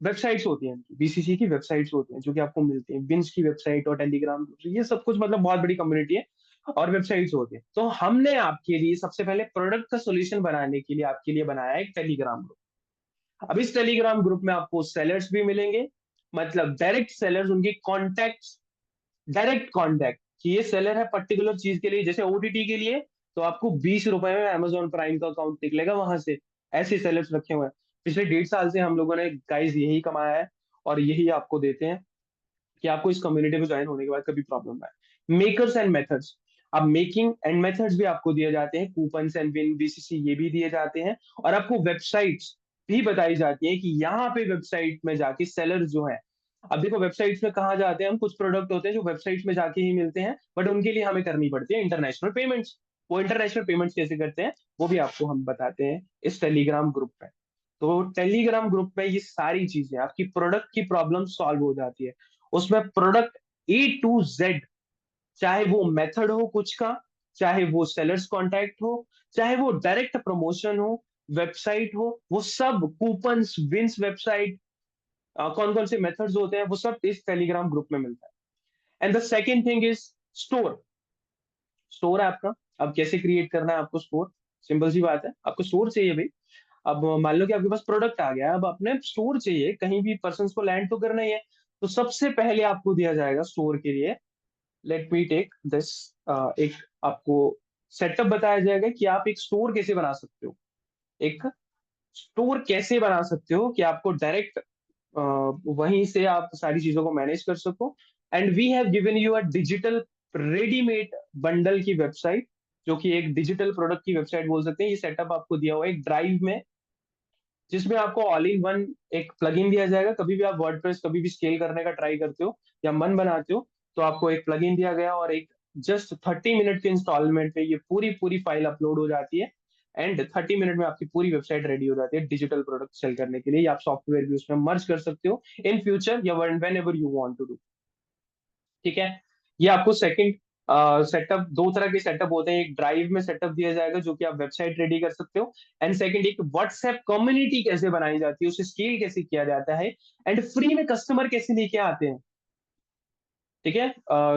वेबसाइट्स होती हैं, बीसीसी की वेबसाइट्स होती हैं जो कि आपको मिलती हैं, बिन्स की वेबसाइट और टेलीग्राम, ये सब कुछ मतलब बहुत बड़ी कम्युनिटी है और वेबसाइट्स होती है। तो हमने आपके लिए सबसे पहले प्रोडक्ट का सोल्यूशन बनाने के लिए आपके लिए बनाया है एक टेलीग्राम ग्रुप। अब इस टेलीग्राम ग्रुप में आपको सेलर्स भी मिलेंगे, मतलब डायरेक्ट सेलर्स, उनकी कॉन्टैक्ट, डायरेक्ट कॉन्टैक्ट कि ये सेलर है पर्टिकुलर चीज के लिए, जैसे ओटीटी के लिए, तो आपको 20 रुपए में अमेजोन प्राइम का अकाउंट निकलेगा वहां से। ऐसे सेलर्स रखे हुए हैं। पिछले 1.5 साल से हम लोगों ने गाइस यही कमाया है, और यही आपको देते हैं कि आपको इस कम्युनिटी में ज्वाइन होने के बाद कभी प्रॉब्लम ना आए। मेकर्स एंड मेथड्स, अब मेकिंग एंड मेथड्स भी आपको दिए जाते हैं, कूपन एंड विन, बीसीसी, ये भी दिए जाते हैं। और आपको वेबसाइट्स भी बताई जाती है कि यहाँ पे वेबसाइट में जाके सेलर जो है, अब देखो वेबसाइट्स में कहाँ जाते हैं हम, कुछ प्रोडक्ट होते हैं जो वेबसाइट्स में जाके ही मिलते हैं, बट उनके लिए हमें करनी पड़ती है इंटरनेशनल पेमेंट्स। वो इंटरनेशनल पेमेंट्स कैसे करते हैं वो भी आपको हम बताते हैं इस टेलीग्राम ग्रुप में। तो टेलीग्राम ग्रुप में ये सारी चीजें, आपकी प्रोडक्ट की प्रॉब्लम सॉल्व हो जाती है। उसमें प्रोडक्ट A to Z, चाहे वो मेथड हो कुछ का, चाहे वो सेलर्स कॉन्टैक्ट हो, चाहे वो डायरेक्ट प्रमोशन हो, वेबसाइट हो, वो सब कूपन्स, विंस वेबसाइट, कौन कौन से मेथड्स होते हैं वो सब इस टेलीग्राम ग्रुप में मिलता है। And the second thing is store. Store है आपका। अब कैसे क्रिएट करना है आपको स्टोर? सिंपल सी बात है, आपको स्टोर चाहिए भाई। अब मान लो कि आपके पास प्रोडक्ट आ गया, अब अपने स्टोर चाहिए, कहीं भी पर्सन को लैंड तो करना ही है। तो सबसे पहले आपको दिया जाएगा स्टोर के लिए, लेट मी टेक दिस, एक आपको सेटअप बताया जाएगा कि आप एक स्टोर कैसे बना सकते हो। एक स्टोर कैसे बना सकते हो कि आपको डायरेक्ट वहीं से आप सारी चीजों को मैनेज कर सको। And we have given you a digital readymade bundle की वेबसाइट, जो कि एक डिजिटल प्रोडक्ट की वेबसाइट बोल सकते हैं। ये सेटअप आपको दिया हुआ है एक ड्राइव में, जिसमें आपको ऑल इन वन एक प्लगइन दिया जाएगा। कभी भी आप वर्डप्रेस कभी भी स्केल करने का ट्राई करते हो या मन बनाते हो, तो आपको एक प्लगइन दिया गया, और एक जस्ट 30 मिनट के इंस्टॉलमेंट में ये पूरी पूरी फाइल अपलोड हो जाती है। एंड 30 मिनट में आपकी पूरी वेबसाइट रेडी हो जाती है डिजिटल प्रोडक्ट सेल करने के लिए, या आप सॉफ्टवेयर भी उसमें मर्ज कर सकते हो इन फ्यूचर या whenever you want to do. ठीक है, ये आपको सेकंड सेटअप, दो तरह के सेटअप होते हैं, एक ड्राइव में सेटअप दिया जाएगा जो कि आप वेबसाइट रेडी कर सकते हो, एंड सेकंड एक व्हाट्सएप कम्युनिटी कैसे बनाई जाती है, उसे स्केल कैसे किया जाता है, एंड फ्री में कस्टमर कैसे लेके आते हैं। ठीक है,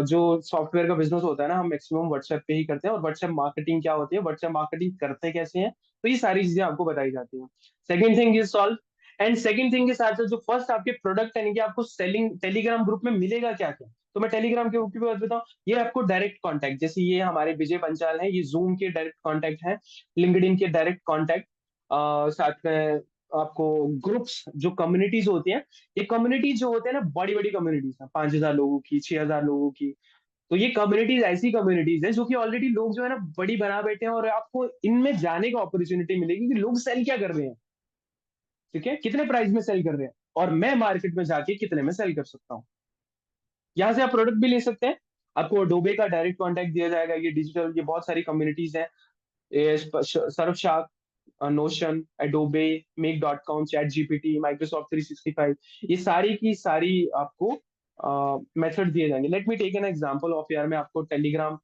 जो सॉफ्टवेयर का बिजनेस होता है ना, हम मैक्सिमम व्हाट्सएप पे ही करते हैं, और व्हाट्सएप मार्केटिंग क्या होती है, व्हाट्सएप मार्केटिंग करते कैसे हैं, तो ये सारी चीजें आपको बताई जाती हैं। Second thing is solve, and second thing के साथ साथ जो फर्स्ट आपके प्रोडक्ट यानी कि आपको सेलिंग टेलीग्राम ग्रुप में मिलेगा क्या क्या, तो मैं टेलीग्राम के ग्रुप की बात बताऊं, ये आपको डायरेक्ट कॉन्टैक्ट, जैसे ये हमारे विजय पंचाल है, ये जूम के डायरेक्ट कॉन्टैक्ट है, लिंक्डइन के डायरेक्ट कॉन्टैक्ट, साथ में आपको ग्रुप्स, जो कम्युनिटीज होती हैं, ये कम्युनिटी जो होते हैं ना, बड़ी बड़ी कम्युनिटीज है, 5,000 लोगों की, 6,000 लोगों की, तो ये कम्युनिटीज ऐसी कम्युनिटीज है जो कि ऑलरेडी लोग जो है ना बड़ी बना बैठे हैं, और आपको इनमें जाने का अपॉर्चुनिटी मिलेगी कि लोग सेल क्या कर रहे हैं, ठीक है, कितने प्राइस में सेल कर रहे हैं, और मैं मार्केट में जाके कितने में सेल कर सकता हूँ। यहाँ से आप प्रोडक्ट भी ले सकते हैं, आपको डोबे का डायरेक्ट कॉन्टैक्ट दिया जाएगा, ये डिजिटल, ये बहुत सारी कम्युनिटीज हैं, Surfshark, Notion, Adobe, make dot com, Chat GPT, Microsoft 365, ये सारी की सारी आपको मेथड दिए जाएंगे। Let me take an example of, यार मैं आपको टेलीग्राम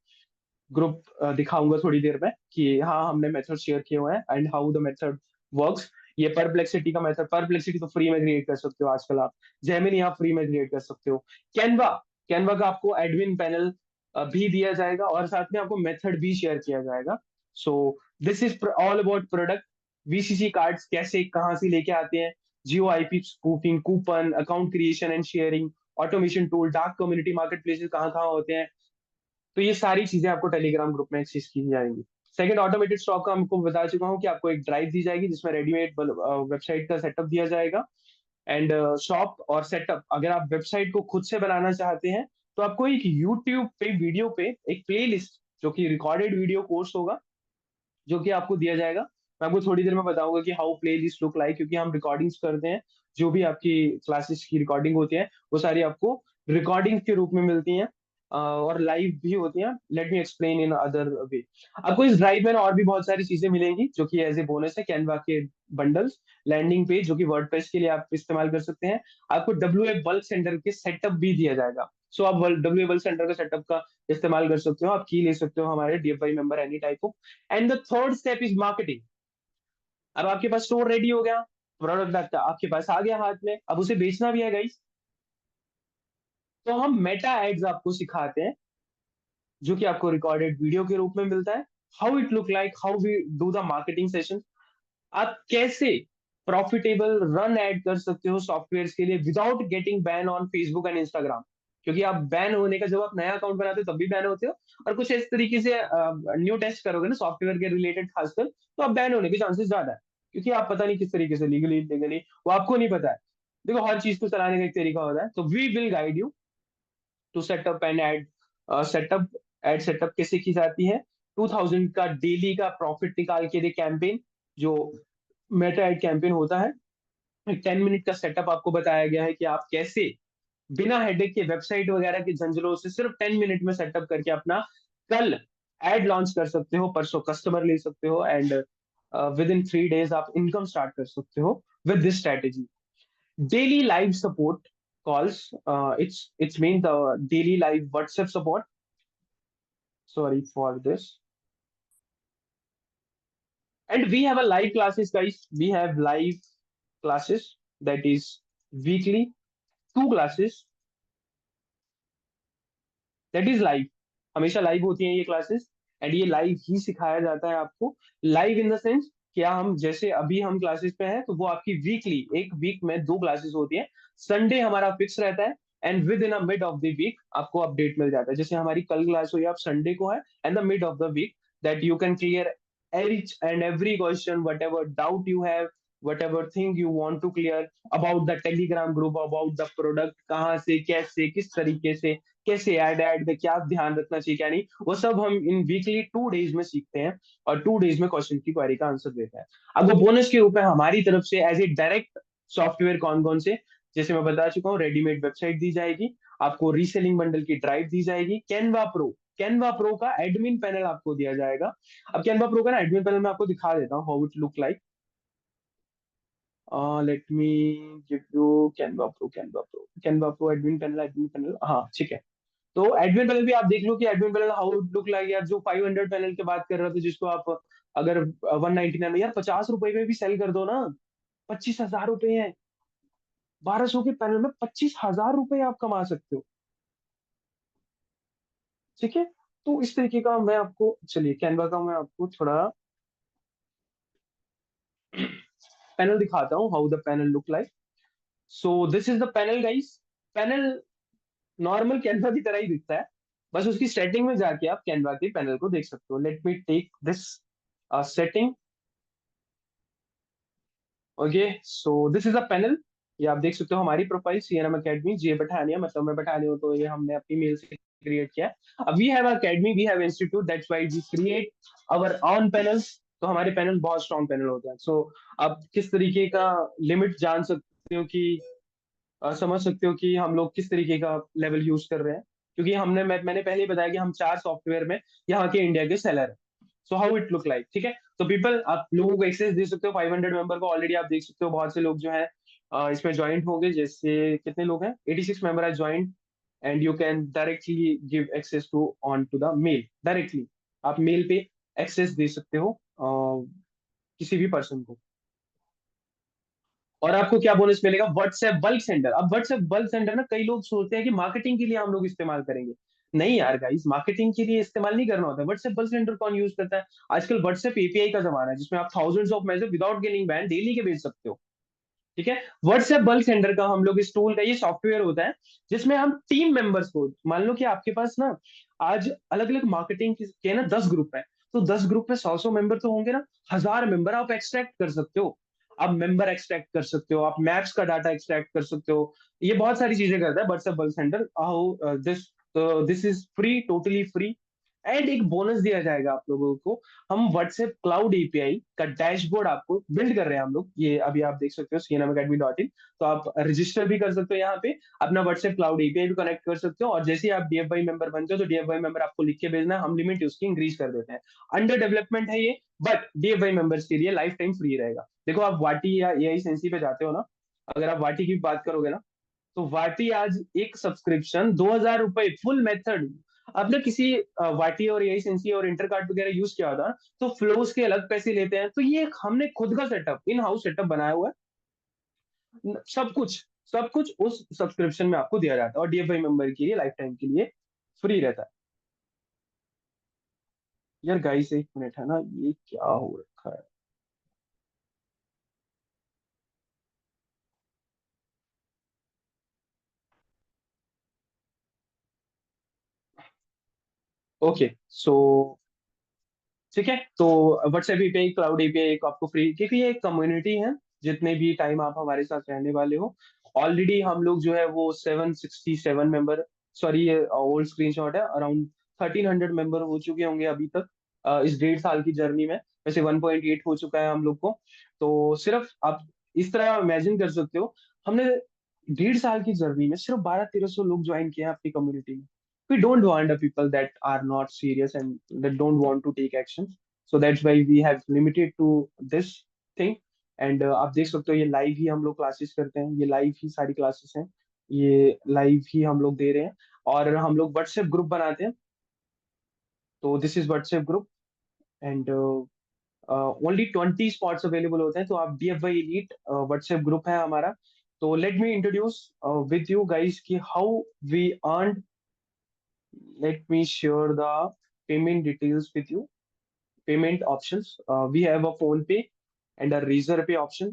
ग्रुप दिखाऊंगा थोड़ी देर में कि हाँ हमने मेथड शेयर किए हुए हैं and how the method works. ये परप्लेक्सिटी का मेथड, परप्लेक्सिटी तो फ्री में क्रिएट कर सकते हो आजकल आप, जेमिनी आप फ्री में क्रिएट कर सकते हो, कैनवा, कैनवा का आपको एडमिन पैनल भी दिया जाएगा, और साथ में आपको मेथड भी शेयर किया जाएगा। So this is all about product. VCC cards कैसे कहाँ से लेके आते हैं, geo IP spoofing, coupon, account creation and sharing, automation tool, dark community, market places कहाँ कहाँ होते हैं, तो ये सारी चीजें आपको टेलीग्राम ग्रुप में एक्सेस की जाएंगी। सेकंड, ऑटोमेटेड स्टॉक का हमको बता चुका हूँ कि आपको एक ड्राइव दी जाएगी जिसमें रेडीमेड वेबसाइट का सेटअप दिया जाएगा, एंड शॉप और सेटअप, अगर आप वेबसाइट को खुद से बनाना चाहते हैं तो आपको एक यूट्यूब पे वीडियो पे एक प्लेलिस्ट, जो कि रिकॉर्डेड वीडियो कोर्स होगा, जो कि आपको दिया जाएगा। मैं आपको थोड़ी देर में बताऊंगा कि how play list look like, क्योंकि हम रिकॉर्डिंग्स करते हैं, जो भी आपकी क्लासेस की रिकॉर्डिंग होती है वो सारी आपको रिकॉर्डिंग के रूप में मिलती हैं, और लाइव भी होती हैं। Let me explain in other way. आपको इस ड्राइव में और भी बहुत सारी चीजें मिलेंगी जो कि एज ए बोनस है, कैनवा के बंडल्स, लैंडिंग पेज जो कि वर्डप्रेस के लिए आप इस्तेमाल कर सकते हैं, आपको डब्ल्यू ए बल्क सेंटर के सेटअप भी दिया जाएगा। सो आप डब्ल्यू ए बल्क सेंटर का सेटअप का इस्तेमाल कर सकते हो, आप की ले सकते हो हमारे DFI member any type of. And the third step is marketing. अब आपके पास स्टोर रेडी हो गया, प्रोडक्ट आपका आपके पास आ गया हाथ में, अब उसे बेचना भी है गाइस, तो हम मेटा एड्स आपको सिखाते हैं, जो कि आपको रिकॉर्डेड वीडियो के रूप में मिलता है, how it look like, how we do the marketing session, आप कैसे प्रॉफिटेबल रन ऐड कर सकते हो सॉफ्टवेयर के लिए without getting ban on Facebook and Instagram, क्योंकि आप बैन होने का, जब आप नया अकाउंट बनाते हो तब भी बैन होते हो, और कुछ इस तरीके से न्यू टेस्ट करोगे ना सॉफ्टवेयर के रिलेटेड खासकर, तो आप बैन होने के चांसेस ज्यादा है, क्योंकि आप पता नहीं किस तरीके से लीगली लीगली वो आपको नहीं पता है। देखो हर चीज को चलाने का एक तरीका होता है, तो we will guide you to setup and ad setup, ad setup कैसे की जाती है, 2000 का डेली का प्रॉफिट निकाल के दे कैंपेन, जो मेटा एड कैंपेन होता है, 10 मिनट का सेटअप आपको बताया गया है कि आप कैसे बिना हेडेक के वेबसाइट वगैरह के झंझटों से सिर्फ 10 मिनट में सेटअप करके अपना कल एड लॉन्च कर सकते हो, परसों कस्टमर ले सकते हो, एंड विद इन 3 डेज आप इनकम स्टार्ट कर सकते हो with this strategy. Daily live support calls, it's mean the daily live WhatsApp support, sorry for this, and we have a live classes guys, we have live classes that is weekly, two classes that is live, हमेशा live होती हैं ये classes, and ये live ही सिखाया जाता है आपको, live in the sense क्या, हम जैसे अभी हम क्लासेस पे हैं तो वो आपकी वीकली, एक वीक में दो क्लासेस होती हैं, संडे हमारा फिक्स रहता है, and within a mid of the week आपको अपडेट मिल जाता है, जैसे हमारी कल क्लास हुई आप संडे को है, and the mid of the week that you can clear each and every question, whatever doubt you have, whatever thing you want to clear about the telegram group, about the product, कहाँ से कैसे किस तरीके से कैसे add में क्या ध्यान रखना चाहिए क्या नहीं, वो सब हम इन वीकली 2 डेज में सीखते हैं, और 2 डेज में क्वेश्चन की क्वेरी का आंसर देता है। अब वो बोनस के रूप में हमारी तरफ से एज ए डायरेक्ट सॉफ्टवेयर कौन कौन से, जैसे मैं बता चुका हूँ, रेडीमेड वेबसाइट दी जाएगी, आपको रीसेलिंग बंडल की ड्राइव दी जाएगी, कैनवा प्रो, कैनवा प्रो का एडमिन पैनल आपको दिया जाएगा। अब कैनवा प्रो का ना एडमिन पैनल मैं आपको दिखा देता हूँ how it look like, let me give you Canva pro, Canva pro, Canva pro admin panel, admin panel, हाँ ठीक है। तो एडमिन पैनल भी आप देख लो कि admin panel how it look like यार। जो 500 पैनल की बात कर रहे थे, जिसको आप अगर 199 में यार 50 रुपए में भी सेल कर दो ना, 25,000 रुपए है। 1200 के पैनल में 25,000 रुपए आप कमा सकते हो। ठीक है। तो इस तरीके का मैं आपको, चलिए कैनवा का मैं आपको थोड़ा पैनल दिखाता हूँ, how the panel look like. So this is the panel guys. Panel normal Canva की तरह ही दिखता है, बस उसकी सेटिंग में जाके आप कैनवा के पैनल को देख सकते हो। Let me take this setting. Okay, so this is a panel. ये आप देख सकते हो हमारी profile CNM academy J Bathania, मतलब मैं बठानिया हूँ, तो ये हमने अपनी मेल से क्रिएट किया है। अब we have academy, we have institute, that's why we create our own panels. तो हमारे पैनल बहुत स्ट्रॉन्ग पैनल होते हैं। सो आप किस तरीके का लिमिट जान सकते हो कि समझ सकते हो कि हम लोग किस तरीके का लेवल यूज कर रहे हैं। क्योंकि मैंने पहले ही बताया कि हम 4 सॉफ्टवेयर में यहाँ के इंडिया के सेलर हैं। So how it look like, ठीक है। तो पीपल, आप लोगों को एक्सेस दे सकते हो 500 मेंबर को। ऑलरेडी आप देख सकते हो बहुत से लोग जो है इसमें ज्वाइंट हो गए। जैसे कितने लोग हैं, 86 member are joined. And you can directly give access to on to the mail directly. आप मेल पे एक्सेस दे सकते हो किसी भी पर्सन को। और आपको क्या बोनस मिलेगा, व्हाट्सएप बल्क सेंडर। अब व्हाट्सएप बल्क सेंडर ना, कई लोग सोचते हैं कि मार्केटिंग के लिए हम लोग इस्तेमाल करेंगे। नहीं यार गाइस, मार्केटिंग के लिए इस्तेमाल नहीं करना होता है। व्हाट्सएप बल्क सेंडर कौन यूज करता है? आजकल व्हाट्सएप एपीआई का जमाना है, जिसमें आप thousands of message without getting ban daily के भेज सकते हो। ठीक है। व्हाट्सएप बल्क सेंडर का हम लोग इस टूल का ये सॉफ्टवेयर होता है, जिसमें हम टीम मेंबर्स को, मान लो कि आपके पास ना आज अलग अलग मार्केटिंग के ना 10 ग्रुप है। तो 10 ग्रुप में 100 मेंबर तो होंगे ना, 1000 मेंबर आप एक्सट्रैक्ट कर सकते हो। आप मेंबर एक्सट्रैक्ट कर सकते हो, आप मैप्स का डाटा एक्सट्रैक्ट कर सकते हो। ये बहुत सारी चीजें करता है WhatsApp bulk sender. How this this is free, totally free. And एक बोनस दिया जाएगा आप लोगों को। हम व्हाट्सएप क्लाउड एपीआई का डैशबोर्ड आपको बिल्ड कर रहे हैं हम लोग। ये अभी आप देख सकते हो cnmacademy.in। तो आप रजिस्टर भी कर सकते हो यहाँ पे, अपना व्हाट्सएप क्लाउड एपीआई भी कनेक्ट कर सकते हो। और जैसे ही आप डीएफवाई मेंबर बनते हो, तो डीएफवाई मेंबर आपको लिख के भेजना है, हम लिमिट उसकी इंक्रीज कर देते हैं। अंडर डेवलपमेंट है ये, बट डीएफवाई मेंबर्स के लिए लाइफ टाइम फ्री रहेगा। देखो, आप वाटी या एआई सेंसी पे जाते हो ना, अगर आप वाटी की बात करोगे ना, तो वाटी आज एक सब्सक्रिप्शन 2,000 रुपए फुल मेथड। आपने किसी वाटी और एआई सेंसी और इंटरकार्ड वगैरह यूज किया होता, तो फ्लोस के अलग पैसे लेते हैं। तो ये हमने खुद का सेटअप, इन हाउस सेटअप बनाया हुआ है। सब कुछ, सब कुछ उस सब्सक्रिप्शन में आपको दिया जाता है, और डीएफआई मेंबर के लिए लाइफ टाइम के लिए फ्री रहता है। यार गाइस, एक मिनट है ना, ये क्या हो रखा है? ओके, सो ठीक है। तो व्हाट्सएप एपीआई, क्लाउड एपीआई एक आपको फ्री, क्योंकि ये एक कम्युनिटी है। जितने भी टाइम आप हमारे साथ रहने वाले हो, ऑलरेडी हम लोग जो है वो 767 मेंबर, सॉरी ये ओल्ड स्क्रीनशॉट है, अराउंड 1300 मेंबर हो चुके होंगे अभी तक इस 1.5 साल की जर्नी में। वैसे 1.8 हो चुका है हम लोग को। तो सिर्फ आप इस तरह इमेजिन कर सकते हो, हमने 1.5 साल की जर्नी में सिर्फ 1200-1300 लोग ज्वाइन किए हैं अपनी कम्युनिटी में। We don't want the people that are not serious and that don't want to take action. So that's why we have limited to this thing. And आप देख सकते हो, ये लाइव ही हम लोग क्लासेस करते हैं, ये लाइव ही सारी क्लासेस हैं, ये लाइव ही हम लोग दे रहे हैं। और हम लोग व्हाट्सएप ग्रुप बनाते हैं। तो this is WhatsApp group. And only 20 spots available होते हैं। तो आप डीएफवाई एलीट व्हाट्सएप ग्रुप है हमारा। तो let me introduce with you guys कि how we earn. Let me share the payment details with you. Payment options. We have a phone pay and a Razor Pay option.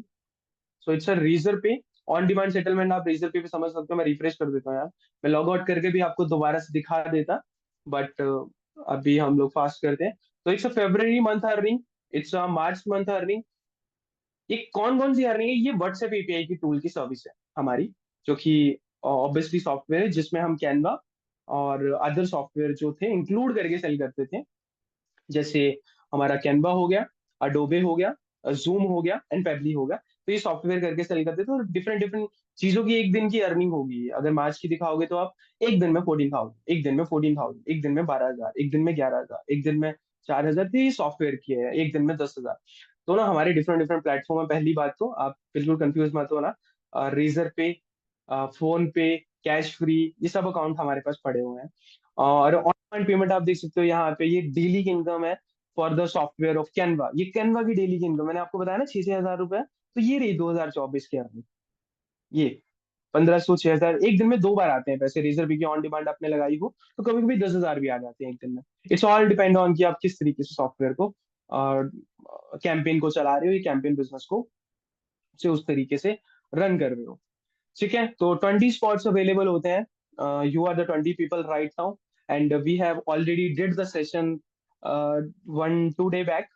So it's a Razor Pay on demand settlement. आप Razor Pay पे समझ सकते हो। मैं refresh कर देता हूँ यार, मैं लॉग आउट करके भी आपको दोबारा से दिखा देता, बट अभी हम लोग फास्ट करते हैं। तो it's a February month earning, it's a March month earning. ये कौन कौन सी अर्निंग है? ये व्हाट्सएप एपीआई की टूल की सर्विस है हमारी, जो कि ऑब्वियसली सॉफ्टवेयर है, जिसमें हम कैनवा और अदर सॉफ्टवेयर जो थे इंक्लूड करके सेल करते थे। जैसे हमारा कैनवा हो गया, अडोबे हो गया, जूम हो गया एंड पेबली हो गया। तो ये सॉफ्टवेयर करके सेल करते थे, और डिफरेंट डिफरेंट चीजों की एक दिन की अर्निंग होगी। अगर मार्च की दिखाओगे तो आप एक दिन में 14,000, एक दिन में 14,000, एक दिन में 12,000, एक दिन में 11,000, एक दिन में 4,000। तो ये सॉफ्टवेयर की है, एक दिन में 10,000। तो ना हमारे डिफरेंट डिफरेंट प्लेटफॉर्म है। पहली बात तो आप बिल्कुल कंफ्यूज मत होना। रेजर पे, फोन पे, कैश फ्री, ये सब अकाउंट हमारे पास पड़े हुए हैं। और ऑनलाइन पेमेंट आप देख सकते हो यहाँ पे, ये डेली की इनकम है for the software of Canva. ये कैनवा की डेली की इनकम मैंने आपको बताया ना, 6,000 रुपए। तो ये रही 2024 के अर्निंग। ये 1,500, 6,000 एक दिन में 2 बार आते हैं पैसे। रेजर पे की ऑन डिमांड आपने लगाई हो तो कभी कभी 10,000 भी आ जाते हैं एक दिन में। इट्स ऑल डिपेंड ऑन कि आप किस तरीके से सॉफ्टवेयर को और कैंपेन को चला रहे हो, ये कैंपेन बिजनेस को से उस तरीके से रन कर रहे हो। ठीक है, तो 20 स्पॉट्स अवेलेबल होते हैं। You are the 20 people right now, and we have already did the session 1-2 day बैक।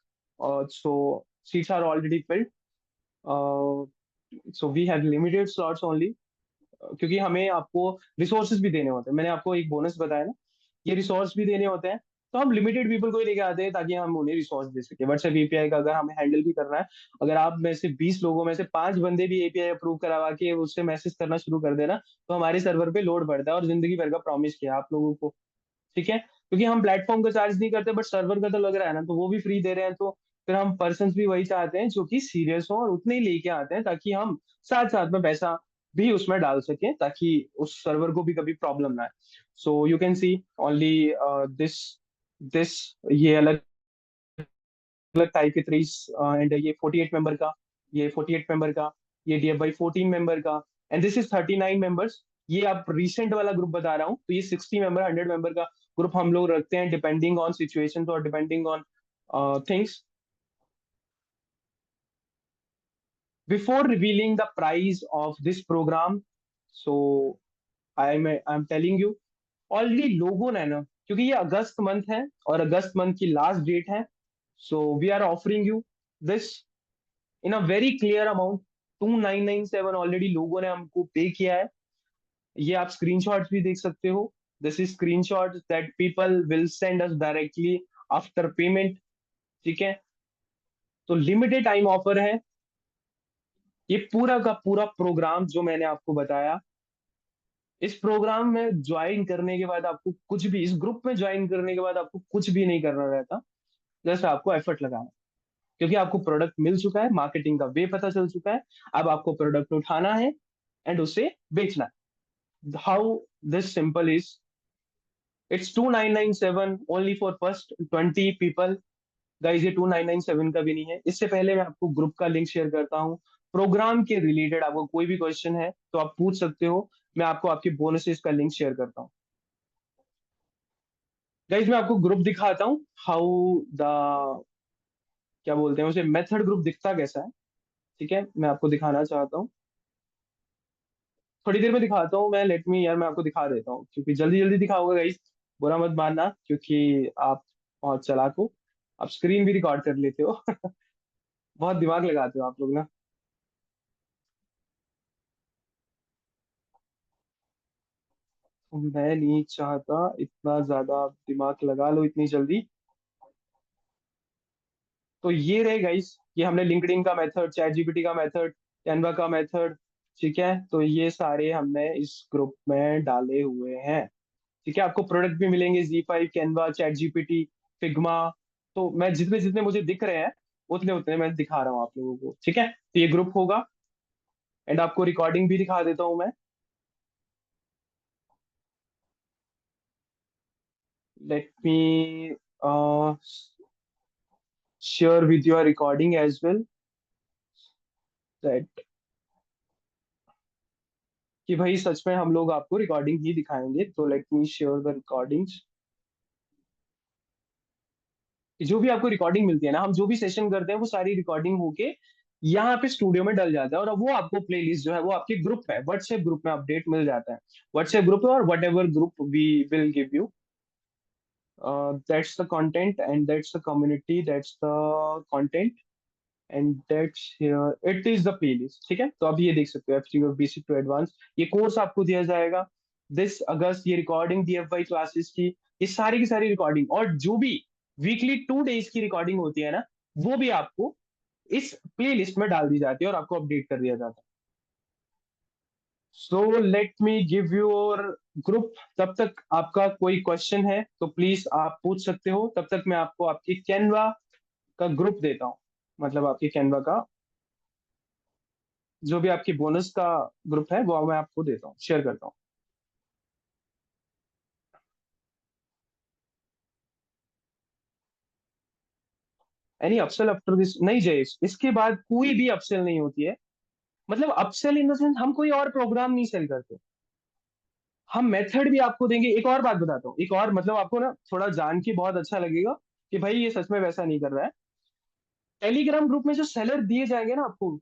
So seats are already filled. So we have limited slots only, क्योंकि हमें आपको रिसोर्सेज भी देने होते हैं। मैंने आपको एक बोनस बताया ना, ये रिसोर्स भी देने होते हैं। तो हम लिमिटेड पीपल को ही लेके आते हैं ताकि हम उन्हें रिसोर्स दे सके। व्हाट्सएप एपीआई का अगर हमें हैंडल भी करना है, अगर आप में से 20 लोगों में से 5 बंदे भी एपीआई अप्रूव करवा के उससे मैसेज करना शुरू कर देना, तो हमारे सर्वर पे लोड बढ़ता है। और जिंदगी भर का प्रॉमिस किया आप लोगों को, ठीक है, क्योंकि हम प्लेटफॉर्म का चार्ज नहीं करते, बट सर्वर का तो लग रहा है ना, तो वो भी फ्री दे रहे हैं। तो फिर हम पर्सन भी वही चाहते हैं जो कि सीरियस हो और उतने ही लेके आते हैं, ताकि हम साथ साथ में पैसा भी उसमें डाल सकें, ताकि उस सर्वर को भी कभी प्रॉब्लम ना आए। So you can see only this this ये अलग अलग टाइप के थ्रीज, एंड ये 48 मेंबर का, ये 48 मेंबर का, ये डीएफ बाई 14 मेंबर का, एंड दिस इज 39 मेंबर्स। ये आप रिसेंट वाला ग्रुप बता रहा हूँ, तो ये 60 मेंबर, 100 मेंबर का ग्रुप हम लोग रखते हैं, डिपेंडिंग ऑन सिचुएशन और depending on things. Before revealing the price of this program, so I am telling you, already लोगों ने ना, क्योंकि ये अगस्त मंथ है और अगस्त मंथ की लास्ट डेट है, so we are offering you this in a very clear amount. 2,997 already लोगों ने हमको पे किया है। ये आप स्क्रीनशॉट्स भी देख सकते हो। This is screenshot that people will send us directly after payment. ठीक है, तो लिमिटेड टाइम ऑफर है। ये पूरा का पूरा प्रोग्राम जो मैंने आपको बताया, इस प्रोग्राम में ज्वाइन करने के बाद आपको कुछ भी, इस ग्रुप में ज्वाइन करने के बाद आपको कुछ भी नहीं करना रहता। जस्ट आपको एफर्ट लगाना है, क्योंकि आपको प्रोडक्ट मिल चुका है, मार्केटिंग का वे पता चल चुका है। अब आपको प्रोडक्ट उठाना है एंड उसे बेचना है। How this simple is, it's 2,997 only for first 20 people. Guys ये 2,997 का भी नहीं है। इससे पहले मैं आपको ग्रुप का लिंक शेयर करता हूँ। प्रोग्राम के रिलेटेड आपको कोई भी क्वेश्चन है तो आप पूछ सकते हो। मैं आपको आपके बोनसेस का लिंक शेयर करता हूँ। गाइज मैं आपको ग्रुप दिखाता हूँ, हाउ द, क्या बोलते हैं उसे, मेथड ग्रुप दिखता कैसा है। ठीक है, मैं आपको दिखाना चाहता हूँ, थोड़ी देर में दिखाता हूँ मैं। लेट मी यार, मैं आपको दिखा देता हूँ, क्योंकि जल्दी जल्दी दिखाऊंगा गाइस, बुरा मत मानना, क्योंकि आप बहुत चालाक हो, आप स्क्रीन भी रिकॉर्ड कर लेते हो। बहुत दिमाग लगाते हो आप लोग ना। मैं नहीं चाहता इतना ज्यादा आप दिमाग लगा लो इतनी जल्दी। तो ये रहे गाइस, ये हमने लिंक्डइन का मेथड, चैट जीपीटी का मेथड, कैनवा का मेथड, ठीक है, तो ये सारे हमने इस ग्रुप में डाले हुए हैं। ठीक है, आपको प्रोडक्ट भी मिलेंगे, Z5, Canva, chat GPT, Figma. तो मैं जितने जितने मुझे दिख रहे हैं उतने उतने मैं दिखा रहा हूँ आप लोगों को। ठीक है, तो ये ग्रुप होगा, एंड आपको रिकॉर्डिंग भी दिखा देता हूँ मैं। Let me share with your recording as well, that कि भाई सच में हम लोग आपको रिकॉर्डिंग ही दिखाएंगे। तो let me share the recordings. जो भी आपको रिकॉर्डिंग मिलती है ना, हम जो भी सेशन करते हैं वो सारी रिकॉर्डिंग होके यहाँ पे स्टूडियो में डल जाता है, और अब वो आपको प्लेलिस्ट जो है वो आपके ग्रुप है, व्हाट्सएप ग्रुप में अपडेट मिल जाता है। व्हाट्सएप ग्रुप है, और whatever group we will give you, that's the content and that's the community, that's the content and that's here it is the playlist. ठीक है, तो अब ये देख सकते हो, एफटी बेसिक टू एडवांस ये कोर्स आपको दिया जाएगा दिस अगस्त। ये रिकॉर्डिंग डीएफवाई क्लासेस की, ये सारी की सारी रिकॉर्डिंग, और जो भी वीकली 2 days की रिकॉर्डिंग होती है ना, वो भी आपको इस प्ले लिस्ट में डाल दी जाती है और आपको अपडेट कर दिया जाता है। So let me give you और ग्रुप। तब तक आपका कोई क्वेश्चन है तो प्लीज आप पूछ सकते हो, तब तक मैं आपको आपकी कैनवा का ग्रुप देता हूँ, मतलब आपकी कैनवा का जो भी आपकी बोनस का ग्रुप है वो मैं आपको देता हूँ, शेयर करता हूँ। Any upsell after this? नहीं जयेश, इसके बाद कोई भी अपसेल नहीं होती है। मतलब अपसेल इन द सेंस हम कोई और प्रोग्राम नहीं सेल करते। हम मेथड भी आपको देंगे। एक और बात बताता हूँ, एक और मतलब आपको ना थोड़ा जान के बहुत अच्छा लगेगा कि भाई ये सच में वैसा नहीं कर रहा है। टेलीग्राम ग्रुप में जो सेलर दिए जाएंगे ना आपको,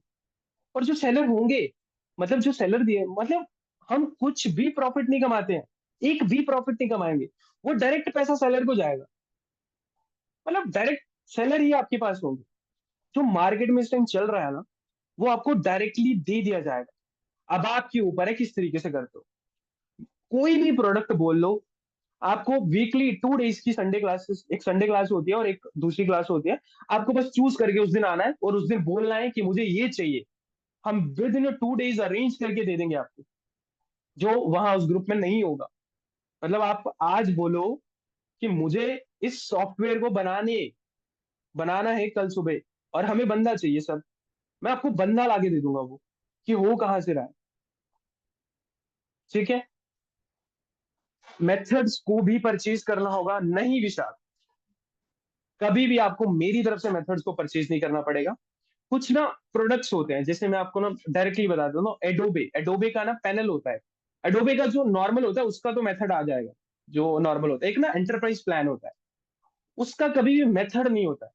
और जो सेलर होंगे, मतलब जो सेलर दिए, मतलब हम कुछ भी प्रॉफिट नहीं कमाते हैं, एक भी प्रॉफिट नहीं कमाएंगे। वो डायरेक्ट पैसा सेलर को जाएगा। मतलब डायरेक्ट सेलर ही आपके पास होंगे। जो मार्केट में इस टाइम चल रहा है ना, वो आपको डायरेक्टली दे दिया जाएगा। अब आपके ऊपर है किस तरीके से करते हो। कोई भी प्रोडक्ट बोल लो। आपको वीकली 2 डेज की संडे क्लासेस, एक संडे क्लास होती है और एक दूसरी क्लास होती है। आपको बस चूज करके उस दिन आना है और उस दिन बोलना है कि मुझे ये चाहिए। हम विद इन 2 डेज अरेंज करके दे देंगे आपको, जो वहां उस ग्रुप में नहीं होगा। मतलब आप आज बोलो कि मुझे इस सॉफ्टवेयर को बनाना है कल सुबह, और हमें बंदा चाहिए सर। मैं आपको बंदा लाके दे दूंगा वो, कि हो कहाँ से रहा है। ठीक है। मेथड्स को भी परचेज करना होगा नहीं विशाल। कभी भी आपको मेरी तरफ से मेथड्स को परचेज नहीं करना पड़ेगा। कुछ ना प्रोडक्ट्स होते हैं, जैसे मैं आपको ना डायरेक्टली बता दूं ना, एडोबे एडोबे का ना पैनल होता है। एडोबे का जो नॉर्मल होता है उसका तो मेथड आ जाएगा। जो नॉर्मल होता है, एक ना एंटरप्राइज प्लान होता है, उसका कभी भी मेथड नहीं होता है,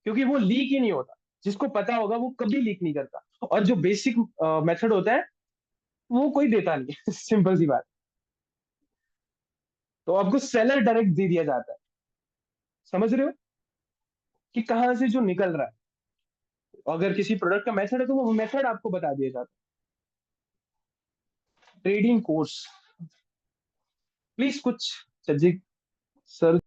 क्योंकि वो लीक ही नहीं होता। जिसको पता होगा वो कभी लीक नहीं करता। और जो बेसिक मेथड होता है वो कोई देता नहीं। सिंपल सी बात। तो आपको सेलर डायरेक्ट दे दिया जाता है। समझ रहे हो कि कहाँ से जो निकल रहा है। अगर किसी प्रोडक्ट का मेथड है तो वो मेथड आपको बता दिया जाता है। ट्रेडिंग कोर्स, प्लीज कुछ सर जी, सर